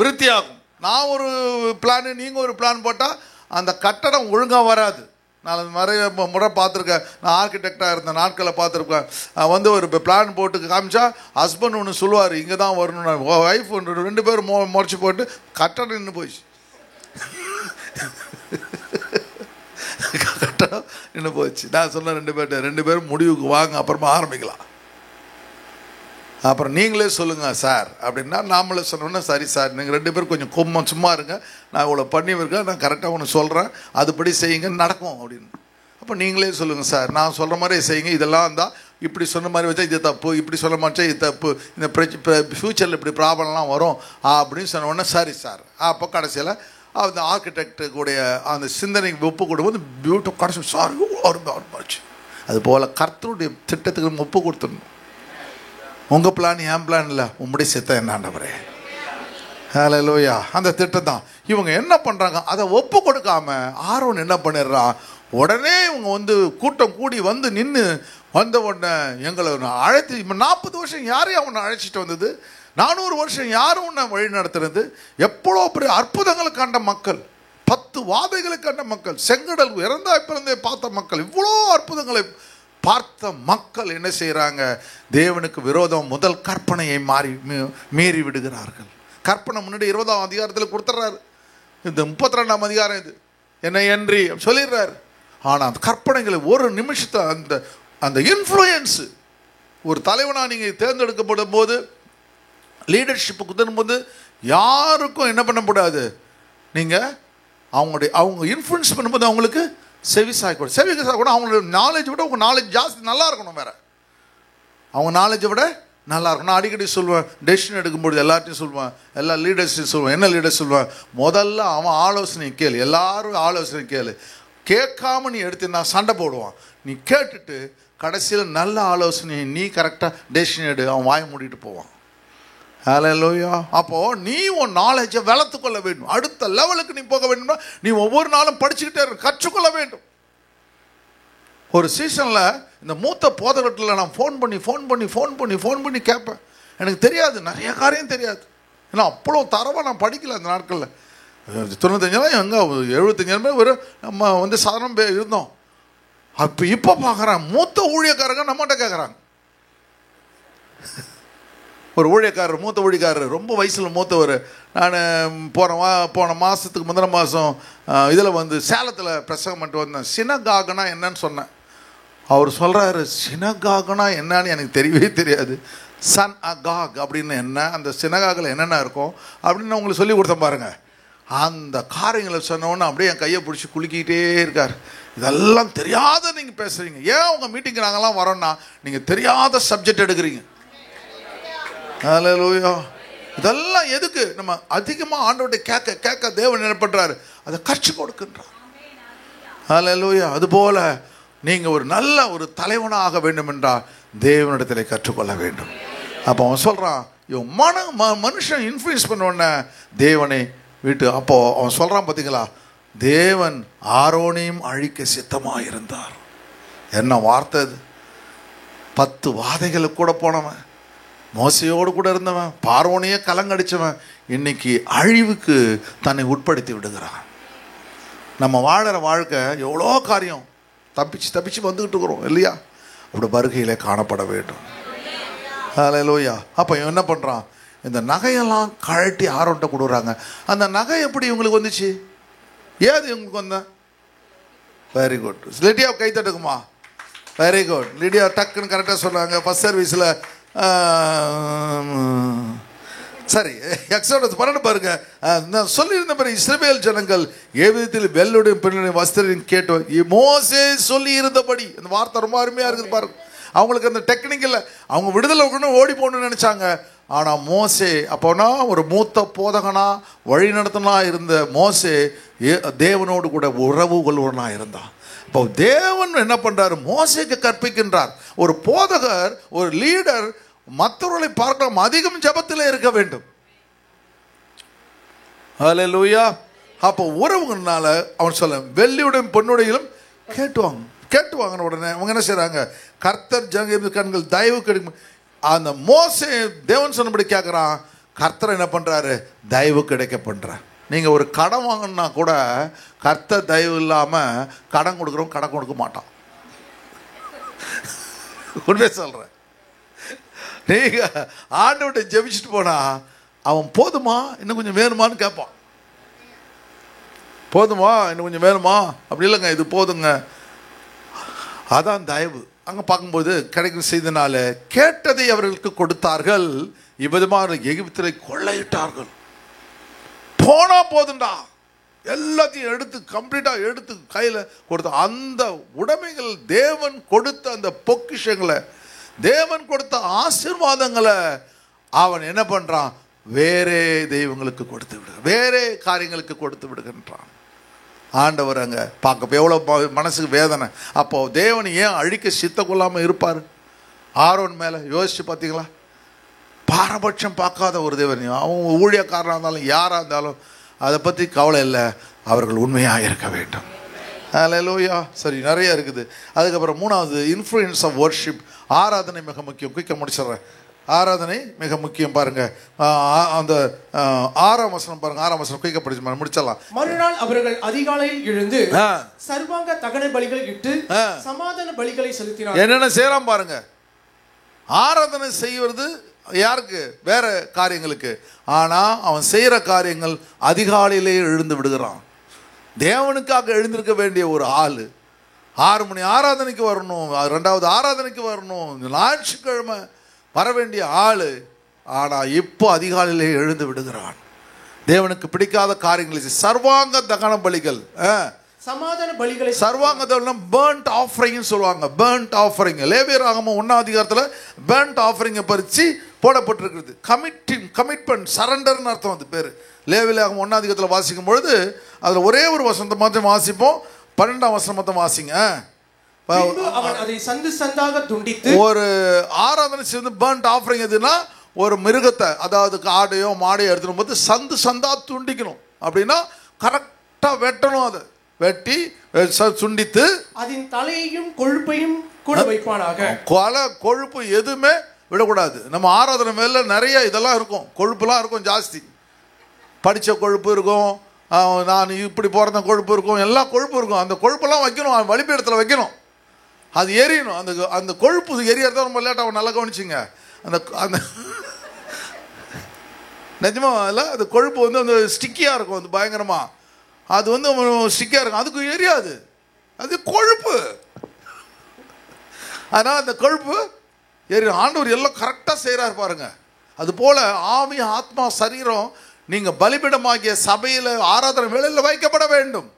விருத்தியாகும். நான் ஒரு பிளான், நீங்கள் ஒரு பிளான் போட்டால் அந்த கட்டடம் ஒழுங்காக வராது. நான் நிறைய முறை பார்த்துருக்கேன். நான் ஆர்கிடெக்டாக இருந்த நாட்களை பார்த்துருக்கேன். வந்து ஒரு பிளான் போட்டு காமிச்சா ஹஸ்பண்ட் ஒன்று சொல்லுவார், இங்கே தான் வரணும், ஒய்ஃப் ஒன்று, 2 பேரும் முறைச்சி போட்டு கட்டடம் நின்று போயிடுச்சு. கட்டடம் நின்று போச்சு. நான் சொன்னேன் 2 பேரும் முடிவுக்கு வாங்க, அப்புறமா ஆரம்பிக்கலாம். அப்புறம் நீங்களே சொல்லுங்கள் சார் அப்படின்னா நாமளே சொன்னோன்னா, சரி சார் நீங்கள் 2 பேரும் கொஞ்சம் சும்மா இருங்க, நான் இவ்வளோ பண்ணியிருக்கேன், நான் கரெக்டாக ஒன்று சொல்கிறேன், அதுபடி செய்யுங்க, நடக்கும் அப்படின்னு. அப்போ நீங்களே சொல்லுங்கள் சார், நான் சொல்கிற மாதிரியே செய்யுங்க, இதெல்லாம் இருந்தால் இப்படி சொன்ன மாதிரி வச்சா இது தப்பு, இப்படி சொல்ல மாட்டா இது தப்பு, இந்த ஃப்யூச்சரில் இப்படி ப்ராப்ளம்லாம் வரும் அப்படின்னு சொன்னோடனே சரி சார். அப்போ கடைசியில் அந்த ஆர்கிடெக்டுடைய அந்த சிந்தனைக்கு ஒப்பு கொடுக்கும்போது பியூட்டி கடைசி சார் ஆரம்பிச்சு. அதுபோல் கர்த்தருடைய திட்டத்துக்கு ஒப்பு கொடுத்துடணும். உங்கள் பிளான் என் பிளான் இல்லை, உம்முடைய சித்தம் என்னாண்டவரே. ஹல்லேலூயா. அந்த திட்டம் தான். இவங்க என்ன பண்ணுறாங்க, அதை ஒப்பு கொடுக்காம ஆரோன் என்ன பண்ணிடுறான், உடனே இவங்க வந்து கூட்டம் கூடி வந்து நின்று வந்த உடனே எங்களை அழைத்து, இப்போ 40 வருஷம் யாரையும் அவனை அழைச்சிட்டு வந்தது, 400 வருஷம் யாரும் உன்னை வழி நடத்துறது, எவ்வளோ பெரிய அற்புதங்களை கண்ட மக்கள், 10 வாதைகளை கண்ட மக்கள், செங்கடல் இறந்தாய் பிறந்தே பார்த்த மக்கள், இவ்வளோ அற்புதங்களை பார்த்த மக்கள் என்ன செய்கிறாங்க, தேவனுக்கு விரோதம் முதல் கற்பனையை மீறி விடுகிறார்கள். கற்பனை முன்னாடி 20ஆம் அதிகாரத்தில் கொடுத்துட்றாரு, இந்த 32ஆம் அதிகாரம் இது என்ன என்று சொல்லிடுறாரு. ஆனால் அந்த கற்பனைகளை ஒரு நிமிஷத்தை அந்த அந்த இன்ஃப்ளூயன்ஸு, ஒரு தலைவனாக நீங்கள் தேர்ந்தெடுக்கப்படும் போது, லீடர்ஷிப்புக்கு தரும்போது யாருக்கும் என்ன பண்ணக்கூடாது, நீங்கள் அவங்க இன்ஃப்ளூயன்ஸ் பண்ணும்போது அவங்களுக்கு செவிசாக கூட அவங்களோட நாலேஜ் விட உங்கள் நாலேஜ் ஜாஸ்தி நல்லா இருக்கணும். வேறு அவங்க நாலேஜை விட நல்லா இருக்கும். நான் அடிக்கடி சொல்லுவேன், டெசிஷன் எடுக்கும்போது எல்லார்ட்டையும் சொல்லுவேன், எல்லா லீடர்ஸையும் சொல்லுவேன். என்ன லீடர் சொல்லுவேன், முதல்ல அவன் ஆலோசனை கேளு, எல்லாரும் ஆலோசனை கேளு. கேட்காம நீ எடுத்து நான் சண்டை போடுவான். நீ கேட்டுட்டு கடைசியில் நல்ல ஆலோசனையை நீ கரெக்டாக டெசிஷன் எடு, அவன் வாய் மூடிட்டு போவான். ஹல்லேலூயா. அப்போது நீ உன் நாலேஜை வளர்த்துக்கொள்ள வேண்டும். அடுத்த லெவலுக்கு நீ போக வேண்டும்னா நீ ஒவ்வொரு நாளும் படிச்சுக்கிட்டே கற்றுக்கொள்ள வேண்டும். ஒரு சீசனில் இந்த மூத்த போதகத்தில் நான் ஃபோன் பண்ணி கேட்பேன். எனக்கு தெரியாது, நிறைய காரியம் தெரியாது. ஏன்னா அவ்வளோ தரவாக நான் படிக்கல அந்த நாட்களில். 95 எங்கே 75 பேர் ஒரு நம்ம வந்து சாதாரண பேர் இருந்தோம். இப்போ பார்க்குறேன், மூத்த ஊழியக்காரங்க நம்மகிட்ட கேட்குறாங்க. ஒரு ஊழியக்காரர், மூத்த ஊழியக்காரர், ரொம்ப வயசில் மூத்தவர். நான் போன மாதத்துக்கு முந்தின மாதம் இதில் வந்து சேலத்தில் பிரசங்கம் பண்ணிட்டு வந்தேன். சினகாகனா என்னன்னு சொன்னேன். அவர் சொல்கிறாரு, சினகாகனா என்னன்னு எனக்கு தெரியவே தெரியாது. சன் அகாக் அப்படின்னு என்ன, அந்த சினகாகில் என்னென்ன இருக்கும் அப்படின்னு உங்களுக்கு சொல்லி கொடுத்தேன் பாருங்கள். அந்த காரியங்களை சொன்னோன்னு அப்படியே என் கையை பிடிச்சி குலுக்கிக்கிட்டே இருக்கார். இதெல்லாம் தெரியாத நீங்கள் பேசுகிறீங்க, ஏன் உங்கள் மீட்டிங் நாங்கள்லாம் வரோன்னா நீங்கள் தெரியாத சப்ஜெக்ட் எடுக்கிறீங்க. ஹல்லேலூயா. இதெல்லாம் எதுக்கு, நம்ம அதிகமாக ஆண்டவர்கிட்ட கேட்க கேட்க தேவன் என்ன பண்ணுறாரு, அதை கற்றுக் கொடுக்கின்றார். ஹல்லேலூயா. அதுபோல் நீங்கள் ஒரு நல்ல ஒரு தலைவனாக வேண்டும் என்றால் தேவனிடத்தில் கற்றுக்கொள்ள வேண்டும். அப்போ அவன் சொல்கிறான், இவன் மனுஷன் இன்ஃப்ளூயன்ஸ் பண்ண உடனே தேவனை விட்டு, அப்போது அவன் சொல்கிறான் பார்த்தீங்களா, தேவன் ஆரோனையும் அழிக்க சித்தமாக இருந்தார். என்ன வார்த்தை அது. 10 வாதைகளுக்கு கூட போனவன், மோசையோடு கூட இருந்தவன், பார்வோனையே கலங்கடிச்சவன், இன்னைக்கு அழிவுக்கு தன்னை உட்படுத்தி விடுகிறான். நம்ம வாழற வாழ்க்கை எவ்வளோ காரியம் தப்பிச்சு வந்துக்கிட்டு இருக்கிறோம் இல்லையா? அப்படி வருகையிலே காணப்பட வேண்டும். ஹல்லேலூயா. அப்போ இவன் என்ன பண்ணுறான், இந்த நகையெல்லாம் கழட்டி ஆரோன்ட்ட கொடுக்குறாங்க. அந்த நகை எப்படி இவங்களுக்கு வந்துச்சு, ஏது இவங்களுக்கு வந்த? Very good. லிடியா கை தட்டுக்குமா? Very good. லிடியா டக்குன்னு கரெக்டாக சொன்னாங்க. ஃபர்ஸ்ட் சர்வீஸில் சரி, எக்ஸோடஸ் 12 பாருங்க. நான் சொல்லியிருந்த பிறகு இஸ்ரவேல் ஜனங்கள் ஏவிதத்தில் வெள்ளுடைய பெண்ணுடைய வஸ்திரம் கேட்டு மோசே சொல்லி இருந்தபடி. அந்த வார்த்தை ரொம்ப அருமையாக இருக்குது பாருங்க. அவங்களுக்கு அந்த டெக்னிக் இல்லை, அவங்க விடுதலை ஓடி போகணும்னு நினச்சாங்க. ஆனால் மோசே அப்போனா ஒரு மூத்த போதகனா வழி நடத்தினா இருந்த மோசே தேவனோடு கூட உறவு கொள்வனாக இருந்தான். இப்போ தேவன் என்ன பண்ணுறாரு, மோசேக்கு கற்பிக்கின்றார். ஒரு போதகர், ஒரு லீடர் மற்றவர்களை பார்க்கலாம் அதிகம் ஜெபத்தில் இருக்க வேண்டும். ஹல்லேலூயா. அப்போ உறவுனால அவன் சொல்ல வெள்ளியுடன் பொன்னுடையிலும் கேட்டு வாங்கின உடனே அவங்க என்ன செய்கிறாங்க, கர்த்தர் ஜனங்கள் கண்கள் தயவு கிடைக்கும். அந்த மோசே தேவன் சொன்னபடி கேட்குறான், கர்த்தர் என்ன பண்ணுறாரு, தயவு கிடைக்க பண்ணுறார். நீங்கள் ஒரு கடன் வாங்கினா கூட கர்த்தர் தயவு இல்லாமல் கடன் கொடுக்குறோம், கடன் கொடுக்க மாட்டான். உண்மையை சொல்கிறேன். நீங்கள் ஆண்டவர்கிட்ட ஜெபிச்சுட்டு போனால் அவன் போதுமா இன்னும் கொஞ்சம் வேணுமான்னு கேட்பான். போதுமா இன்னும் கொஞ்சம் வேணுமா, அப்படி இல்லைங்க இது போதுங்க. அதான் தயவு. அங்கே பார்க்கும்போது கிடைக்கும் செய்தனால கேட்டதை அவர்களுக்கு கொடுத்தார்கள், இவ்விதமாக எகிப்திலே கொள்ளையிட்டார்கள். போனா போதுண்டா எல்லாத்தையும் எடுத்து கம்ப்ளீட்டாக எடுத்து கையில் கொடுத்த அந்த உடைமைகள், தேவன் கொடுத்த அந்த பொக்கிஷங்களை, தேவன் கொடுத்த ஆசீர்வாதங்களை அவன் என்ன பண்ணுறான், வேறே தெய்வங்களுக்கு கொடுத்து விடு, வேறே காரியங்களுக்கு கொடுத்து விடுகின்றான். ஆண்டவர் அங்கே பார்க்க எவ்வளோ மனசுக்கு வேதனை. அப்போ தேவன் ஏன் அழிக்க சித்த கொள்ளாமல் இருப்பார் ஆரோன் மேலே? யோசிச்சு பார்த்தீங்களா? பாரபட்சம் பார்க்காத ஒரு தேவன். அவங்க ஊழியக்காரனாக இருந்தாலும் யாராக இருந்தாலும் அதை பற்றி கவலை இல்லை, அவர்கள் உண்மையாக இருக்க வேண்டும். அல்லேலூயா. சரி, நிறைய இருக்குது. அதுக்கப்புறம் மூணாவது இன்ஃப்ளூயன்ஸ் ஆஃப் வர்ஷிப். ஆராதனை மிக முக்கியம். குயிக்க முடிச்சிடுறேன். ஆராதனை மிக முக்கியம். பாருங்க அந்த 6ஆம் வசனம் பாருங்க. 6ஆம் வசனம் குயிக்க படிச்சு முடிச்சிடலாம். மறுநாள் அவர்கள் அதிகாலையில் எழுந்து சர்வாங்க தகன பலிகளை இட்டு சமாதான பலிகளை செலுத்தினார். என்னென்ன செய்யலாம் பாருங்க. ஆராதனை செய்வது யாருக்கு? வேற காரியங்களுக்கு. ஆனா அவன் செய்யற காரியங்கள் அதிகாலையிலே எழுந்து விடுகிறான். தேவனுக்காக எழுந்திருக்க வேண்டிய ஒரு ஆளு 6 மணி ஆராதனைக்கு வரணும், 2வது ஆராதனைக்கு வரணும், ஞாயிற்றுக்கிழமை வர வேண்டிய ஆளு, ஆனா இப்போ அதிகாலையிலே எழுந்து விடுகிறான். தேவனுக்கு பிடிக்காத காரியங்களை சர்வாங்க தகன பலிகள், சமாதான பலிகளை, சர்வாங்க தகனம் பேர்ன்ட் ஆஃபரிங் சொல்லுவாங்க. பேர்ன்ட் ஆஃபரிங் லேவியராகமம் 1ஆம் அதிகாரத்தில் பேர்ன்ட் ஆஃபரிங்கை பறித்து போடப்பட்டிருக்கிறது. கமிட்மெண்ட், சரண்டர்னு அர்த்தம். அது பேர் லேவியராகமம் 1ஆம் அதிகாரத்தில் வாசிக்கும் பொழுது அதில் ஒரே ஒரு வசனத்தை மட்டும் வாசிப்போம். 12ஆம் வசனம் மட்டும் வாசிங்க. அதை சந்து சந்தாக துண்டித்து ஒரு ஆராதனை செய்து பேர்ன்ட் ஆஃபரிங் எதுனா ஒரு மிருகத்தை, அதாவது ஆடையோ மாடையோ எடுத்துடும் போது சந்து சந்தா துண்டிக்கணும். அப்படின்னா கரெக்டாக வெட்டணும். அதை வெட்டி சுண்டித்து அதன் தலையையும் கொழுப்பையும் கூட வைப்பானாக. கொழுப்பு எதுவுமே விடக்கூடாது. நம்ம ஆராதனை மேல நிறைய இதெல்லாம் இருக்கும், கொழுப்புலாம் இருக்கும் ஜாஸ்தி. படித்த கொழுப்பு இருக்கும், நான் இப்படி போகிறத கொழுப்பு இருக்கும், எல்லா கொழுப்பு இருக்கும். அந்த கொழுப்பெல்லாம் வைக்கணும், வழிபீடத்தில் வைக்கணும், அது எரியணும். அந்த அந்த கொழுப்பு எரியறத ரொம்ப லேட்டாக நல்லா கவனிச்சிங்க. அந்த அந்த நிஜமா இல்லை, அந்த கொழுப்பு வந்து அந்த ஸ்டிக்கியாக இருக்கும், அது பயங்கரமாக. அது வந்து ஸ்டிக்காக இருக்கும், அதுக்கு எரியாது, அது கொழுப்பு. அதனால் அந்த கொழுப்பு எரியும். ஆண்டவர் எல்லாம் கரெக்டாக செய்கிறார் பாருங்க. அதுபோல் ஆவி, ஆத்மா, சரீரம் நீங்கள் பலிபிடமாகிய சபையில் ஆராதனை வேளையில் வைக்கப்பட வேண்டும்.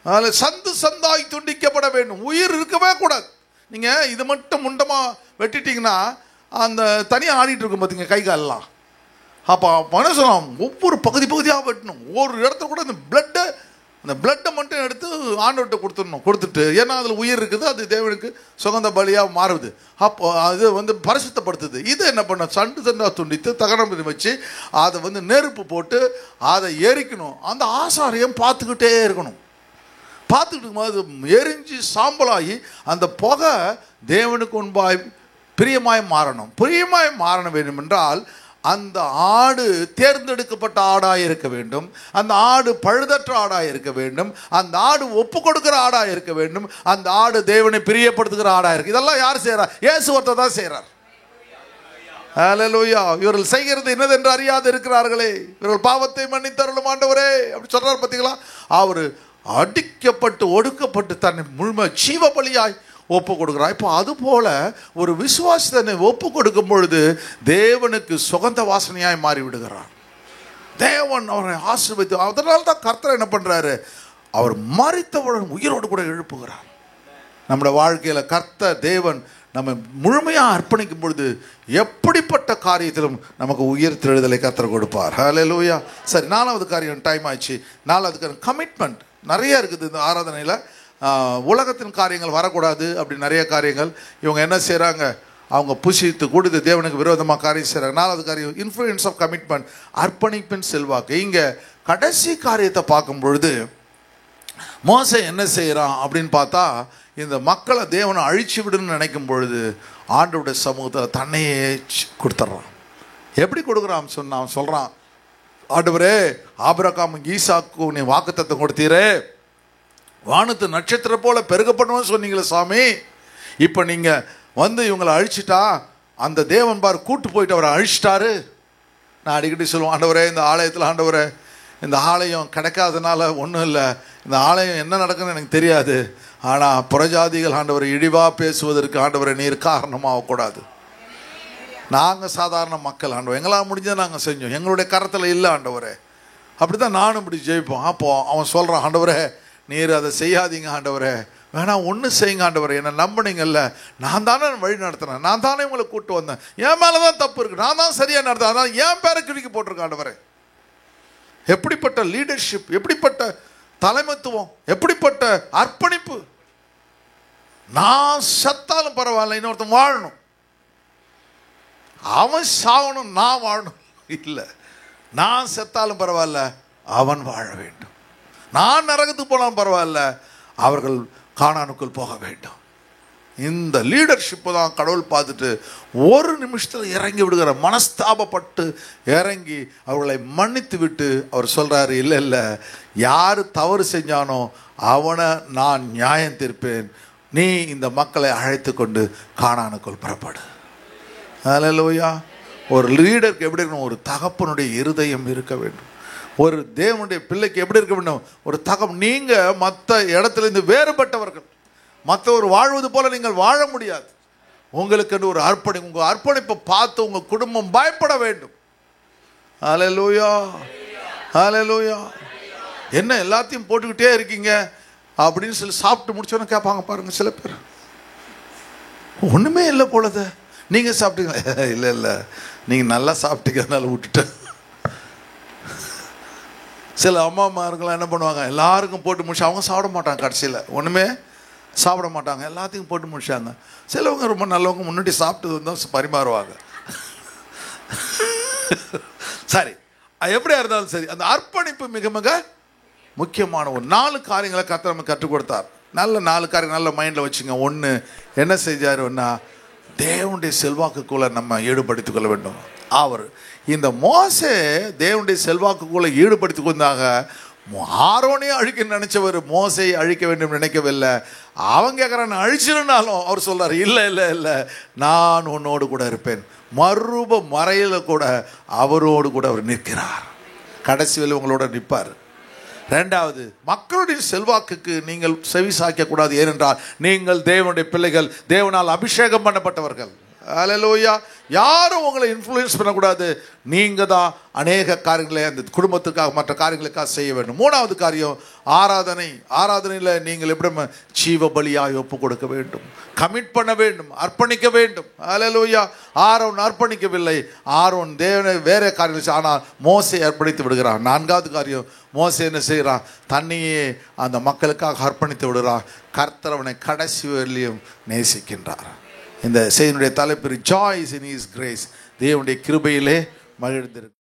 அதில் சந்து சந்தாய் துண்டிக்கப்பட வேண்டும். உயிர் இருக்கவே கூடாது. நீங்கள் இது மட்டும் முண்டமாக வெட்டிட்டீங்கன்னா அந்த தனியாக ஆடிட்டு இருக்கும் பார்த்தீங்க கை காலெல்லாம். அப்போ மனுஷன் ஒவ்வொரு பகுதியாக வெட்டணும். ஒரு இடத்துல கூட அந்த பிளட்டை மட்டும் எடுத்து ஆண்டவர்கிட்ட கொடுத்துட்டு, ஏன்னா அதில் உயிர் இருக்குது, அது தேவனுக்கு சுகந்த பலியாக மாறுது. அப்போ அது வந்து பரிசுத்தப்படுத்துது. இதை என்ன பண்ண, சண்டு சண்டாக துண்டித்து தகனம் வச்சு அதை வந்து நெருப்பு போட்டு அதை எரிக்கணும். அந்த ஆசாரியம் பார்த்துக்கிட்டே இருக்கணும். பார்த்துக்கிட்டு இருக்கும்போது எரிஞ்சு சாம்பலாகி அந்த புகை தேவனுக்கு முன்பாய் பிரியமாய் மாறணும். பிரியமாய் மாற வேண்டும் என்றால் அந்த ஆடு தேர்ந்தெடுக்கப்பட்ட ஆடாக இருக்க வேண்டும், அந்த ஆடு பழுதற்ற ஆடாக இருக்க வேண்டும், அந்த ஆடு ஒப்பு கொடுக்கிற ஆடாக இருக்க வேண்டும், அந்த ஆடு தேவனை பிரியப்படுத்துகிற ஆடாக இருக்கு. இதெல்லாம் யார் செய்கிறார்? இயேசு ஒருத்தர் தான் செய்கிறார். அல்லேலூயா. இவர்கள் செய்கிறது என்னதென்று அறியாது இருக்கிறார்களே, இவர்கள் பாவத்தை மன்னித்தருளும் ஆண்டவரே அப்படி சொல்றார். பார்த்தீங்களா? அவர் அடிக்கப்பட்டு ஒடுக்கப்பட்டு தன்னை முழுமை ஜீவ பலியாய் ஒப்பு கொடுக்குறான். இப்போ அதுபோல ஒரு விசுவாசி தன்னை ஒப்பு கொடுக்கும் பொழுது தேவனுக்கு சுகந்த வாசனையாய் மாறி விடுகிறான். தேவன் அவரை ஆசீர்வதித்து, அதனால தான் கர்த்தர் என்ன பண்ணுறாரு, அவர் மரித்தவுடன் உயிரோடு கூட எழுப்புகிறார். நம்முடைய வாழ்க்கையில் கர்த்தர் தேவன் நம்ம முழுமையாக அர்ப்பணிக்கும் பொழுது எப்படிப்பட்ட காரியத்திலும் நமக்கு உயிர் தெழுதலை கர்த்தர் கொடுப்பார். ஹல்லேலூயா. சரி, 4வது காரியம் டைம் ஆயிடுச்சு. 4வது காரியம் கமிட்மெண்ட். நிறைய இருக்குது இந்த ஆராதனையில். உலகத்தின் காரியங்கள் வரக்கூடாது, அப்படி நிறைய காரியங்கள். இவங்க என்ன செய்கிறாங்க, அவங்க புசித்து கூடுது தேவனுக்கு விரோதமாக காரியம் செய்கிறாங்க. 4வது காரியம் இன்ஃப்ளூயன்ஸ் ஆஃப் கமிட்மெண்ட், அர்ப்பணிப்பின் செல்வாக்கு. இங்கே கடைசி காரியத்தை பார்க்கும் பொழுது மோசே என்ன செய்கிறான் அப்படின்னு பார்த்தா, இந்த மக்களை தேவனை அழிச்சு விடுன்னு நினைக்கும் பொழுது ஆண்டவருடைய சமூகத்தில் தன்னையே கொடுத்துட்றான். எப்படி கொடுக்குறான் சொன்னா, அவன் சொல்கிறான், ஆண்டவரே ஆபிரகாம் ஈசாக்கு நீ வாக்குத்தத்தம் கொடுத்தீரே, வானத்து நட்சத்திரம் போல பெருக பண்ணுவோன்னு சொன்னீங்களே சாமி, இப்போ நீங்கள் வந்து இவங்களை அழிச்சிட்டா அந்த தேவன் பார் கூட்டு போயிட்டு அவரை அழிச்சிட்டாரு. நான் அடிக்கடி சொல்லுவேன், ஆண்டவரே இந்த ஆலயத்தில் ஆண்டவரே இந்த ஆலயம் கிடைக்காதனால ஒன்றும் இல்லை, இந்த ஆலயம் என்ன நடக்குன்னு எனக்கு தெரியாது, ஆனால் புறஜாதிகள் ஆண்டவரை இழிவாக பேசுவதற்கு ஆண்டவரை நீர் காரணமாகக்கூடாது. நாங்கள் சாதாரண மக்கள் ஆண்டவர், எங்களால் முடிஞ்சதை நாங்கள் செஞ்சோம், எங்களுடைய கரத்தில் இல்லை ஆண்டவரே. அப்படி தான் நானும் இப்படி ஜெயிப்போம். அப்போது அவன் சொல்கிறான், ஆண்டவரே நீர் அதை செய்யாதீங்க ஆண்டவரே, வேணா ஒன்று செய்யுங்க ஆண்டவரே, என்னை நம்பினீங்கல்ல, நான் தானே வழி நடத்தினேன், நான் தானே உங்களை கூப்பிட்டு வந்தேன், என் மேலே தான் தப்பு இருக்குது, நான் தான் சரியாக நடத்தேன், அதனால் என் பேரை கிழிக்க போட்டிருக்கேன் ஆண்டவரே. எப்படிப்பட்ட லீடர்ஷிப், எப்படிப்பட்ட தலைமைத்துவம், எப்படிப்பட்ட அர்ப்பணிப்பு. நான் செத்தாலும் பரவாயில்ல, இன்னொருத்தன் வாழணும், அவன் சாவணும் நான் வாழணும் இல்லை, நான் செத்தாலும் பரவாயில்ல அவன் வாழ வேண்டும், நான் நரகத்துக்கு போனாலும் பரவாயில்ல அவர்கள் கானானுக்குள் போக வேண்டும். இந்த லீடர்ஷிப்பை தான் கடவுள் பார்த்துட்டு ஒரு நிமிஷத்தில் இறங்கி விடுகிற, மனஸ்தாபப்பட்டு இறங்கி அவர்களை மன்னித்து விட்டு அவர் சொல்கிறாரு, இல்லை இல்லை யார் தவறு செஞ்சானோ அவனை நான் நியாயம் தீர்ப்பேன், நீ இந்த மக்களை அழைத்து கொண்டு கானானுக்குள் புறப்படு. அல்லேலூயா. ஒரு லீடருக்கு எப்படி இருக்கணும், ஒரு தகப்பனுடைய இருதயம் இருக்க வேண்டும். ஒரு தேவனுடைய பிள்ளைக்கு எப்படி இருக்க வேண்டும், ஒரு நீங்கள் மற்ற இடத்துலேருந்து வேறுபட்டவர்கள், மற்றவர் வாழ்வது போல நீங்கள் வாழ முடியாது. உங்களுக்கு ஒரு உங்கள் அர்ப்பணிப்பை பார்த்து உங்கள் குடும்பம் பயப்பட வேண்டும். அல்லேலூயா, அல்லேலூயா. என்ன எல்லாத்தையும் போட்டுக்கிட்டே இருக்கீங்க அப்படின்னு சொல்லி சாப்பிட்டு முடிச்சோன்னு கேட்பாங்க பாருங்க சில பேர், ஒன்றுமே இல்லை போலத, நீங்கள் சாப்பிட்டீங்களா, இல்லை இல்லை நீங்கள் நல்லா சாப்பிட்டீங்கனால விட்டுட்டேன். சில அம்மாமார்கள்லாம் என்ன பண்ணுவாங்க, எல்லாருக்கும் போட்டு முடிச்சு அவங்க சாப்பிட மாட்டாங்க, கடைசியில் ஒன்றுமே சாப்பிட மாட்டாங்க, எல்லாத்தையும் போட்டு முடிச்சாங்க. சிலவங்க ரொம்ப நல்லவங்க முன்னாடி சாப்பிட்டு வந்தால் பரிமாறுவாங்க. சரி, எப்படியா இருந்தாலும் சரி, அந்த அர்ப்பணிப்பு மிக மிக முக்கியமான ஒரு 4 காரியங்களை கர்த்தர் நமக்கு கற்றுக் கொடுத்தார். நல்ல 4 காரியங்கள் நல்ல மைண்டில் வச்சுங்க. ஒன்று என்ன செஞ்சாருன்னா, தேவனுடைய செல்வாக்குக்குள்ளே நம்ம ஈடுபடுத்திக் கொள்ள வேண்டும். அவர் இந்த மோசே தேவனுடைய செல்வாக்குக்குள்ளே ஈடுபடுத்திக் கொண்டாங்க. ஆரோனையும் அழிக்க நினைச்சவர் மோசையை அழிக்க வேண்டும் நினைக்கவில்லை. அவங்க கேட்குறான் அழிச்சிருந்தாலும் அவர் சொல்றாரு, இல்லை இல்லை இல்லை நான் உன்னோடு கூட இருப்பேன். மறுரூப மறையில் கூட அவரோடு கூட அவர் நிற்கிறார். கடைசி வேலை உங்களோட நிற்பார். 2வது, மக்களுடைய செல்வாக்குக்கு நீங்கள் செவி சாய்க்கக்கூடாது. ஏனென்றால் நீங்கள் தேவனுடைய பிள்ளைகள், தேவனால் அபிஷேகம் பண்ணப்பட்டவர்கள். அல்லேலூயா. யாரும் உங்களை இன்ஃப்ளூயன்ஸ் பண்ணக்கூடாது. நீங்கள் தான் அநேக காரியங்களை அந்த குடும்பத்துக்காக மற்ற காரியங்களுக்காக செய்ய வேண்டும். 3வது காரியம் ஆராதனையில் நீங்கள் எப்படி ஜீவ பலியாய் ஒப்பு கொடுக்க வேண்டும், கமிட் பண்ண வேண்டும், அர்ப்பணிக்க வேண்டும். அல்லேலூயா. ஆரோன் அர்ப்பணிக்கவில்லை, ஆரோன் தேவனை வேற காரியம், ஆனால் மோசே அர்ப்பணித்து விடுகிறான். 4வது காரியம், மோசே என்ன செய்கிறான், தன்னையே அந்த மக்களுக்காக அர்ப்பணித்து விடுகிறான். கர்த்தர் அவனை கடைசி வரையிலும் நேசிக்கின்றார். இந்த செய்தியினுடைய தலைப்பு ரிஜாய்ஸ் இன் ஹிஸ் கிரேஸ், தேவனுடைய கிருபையிலே மகிழ்ந்திருக்கு.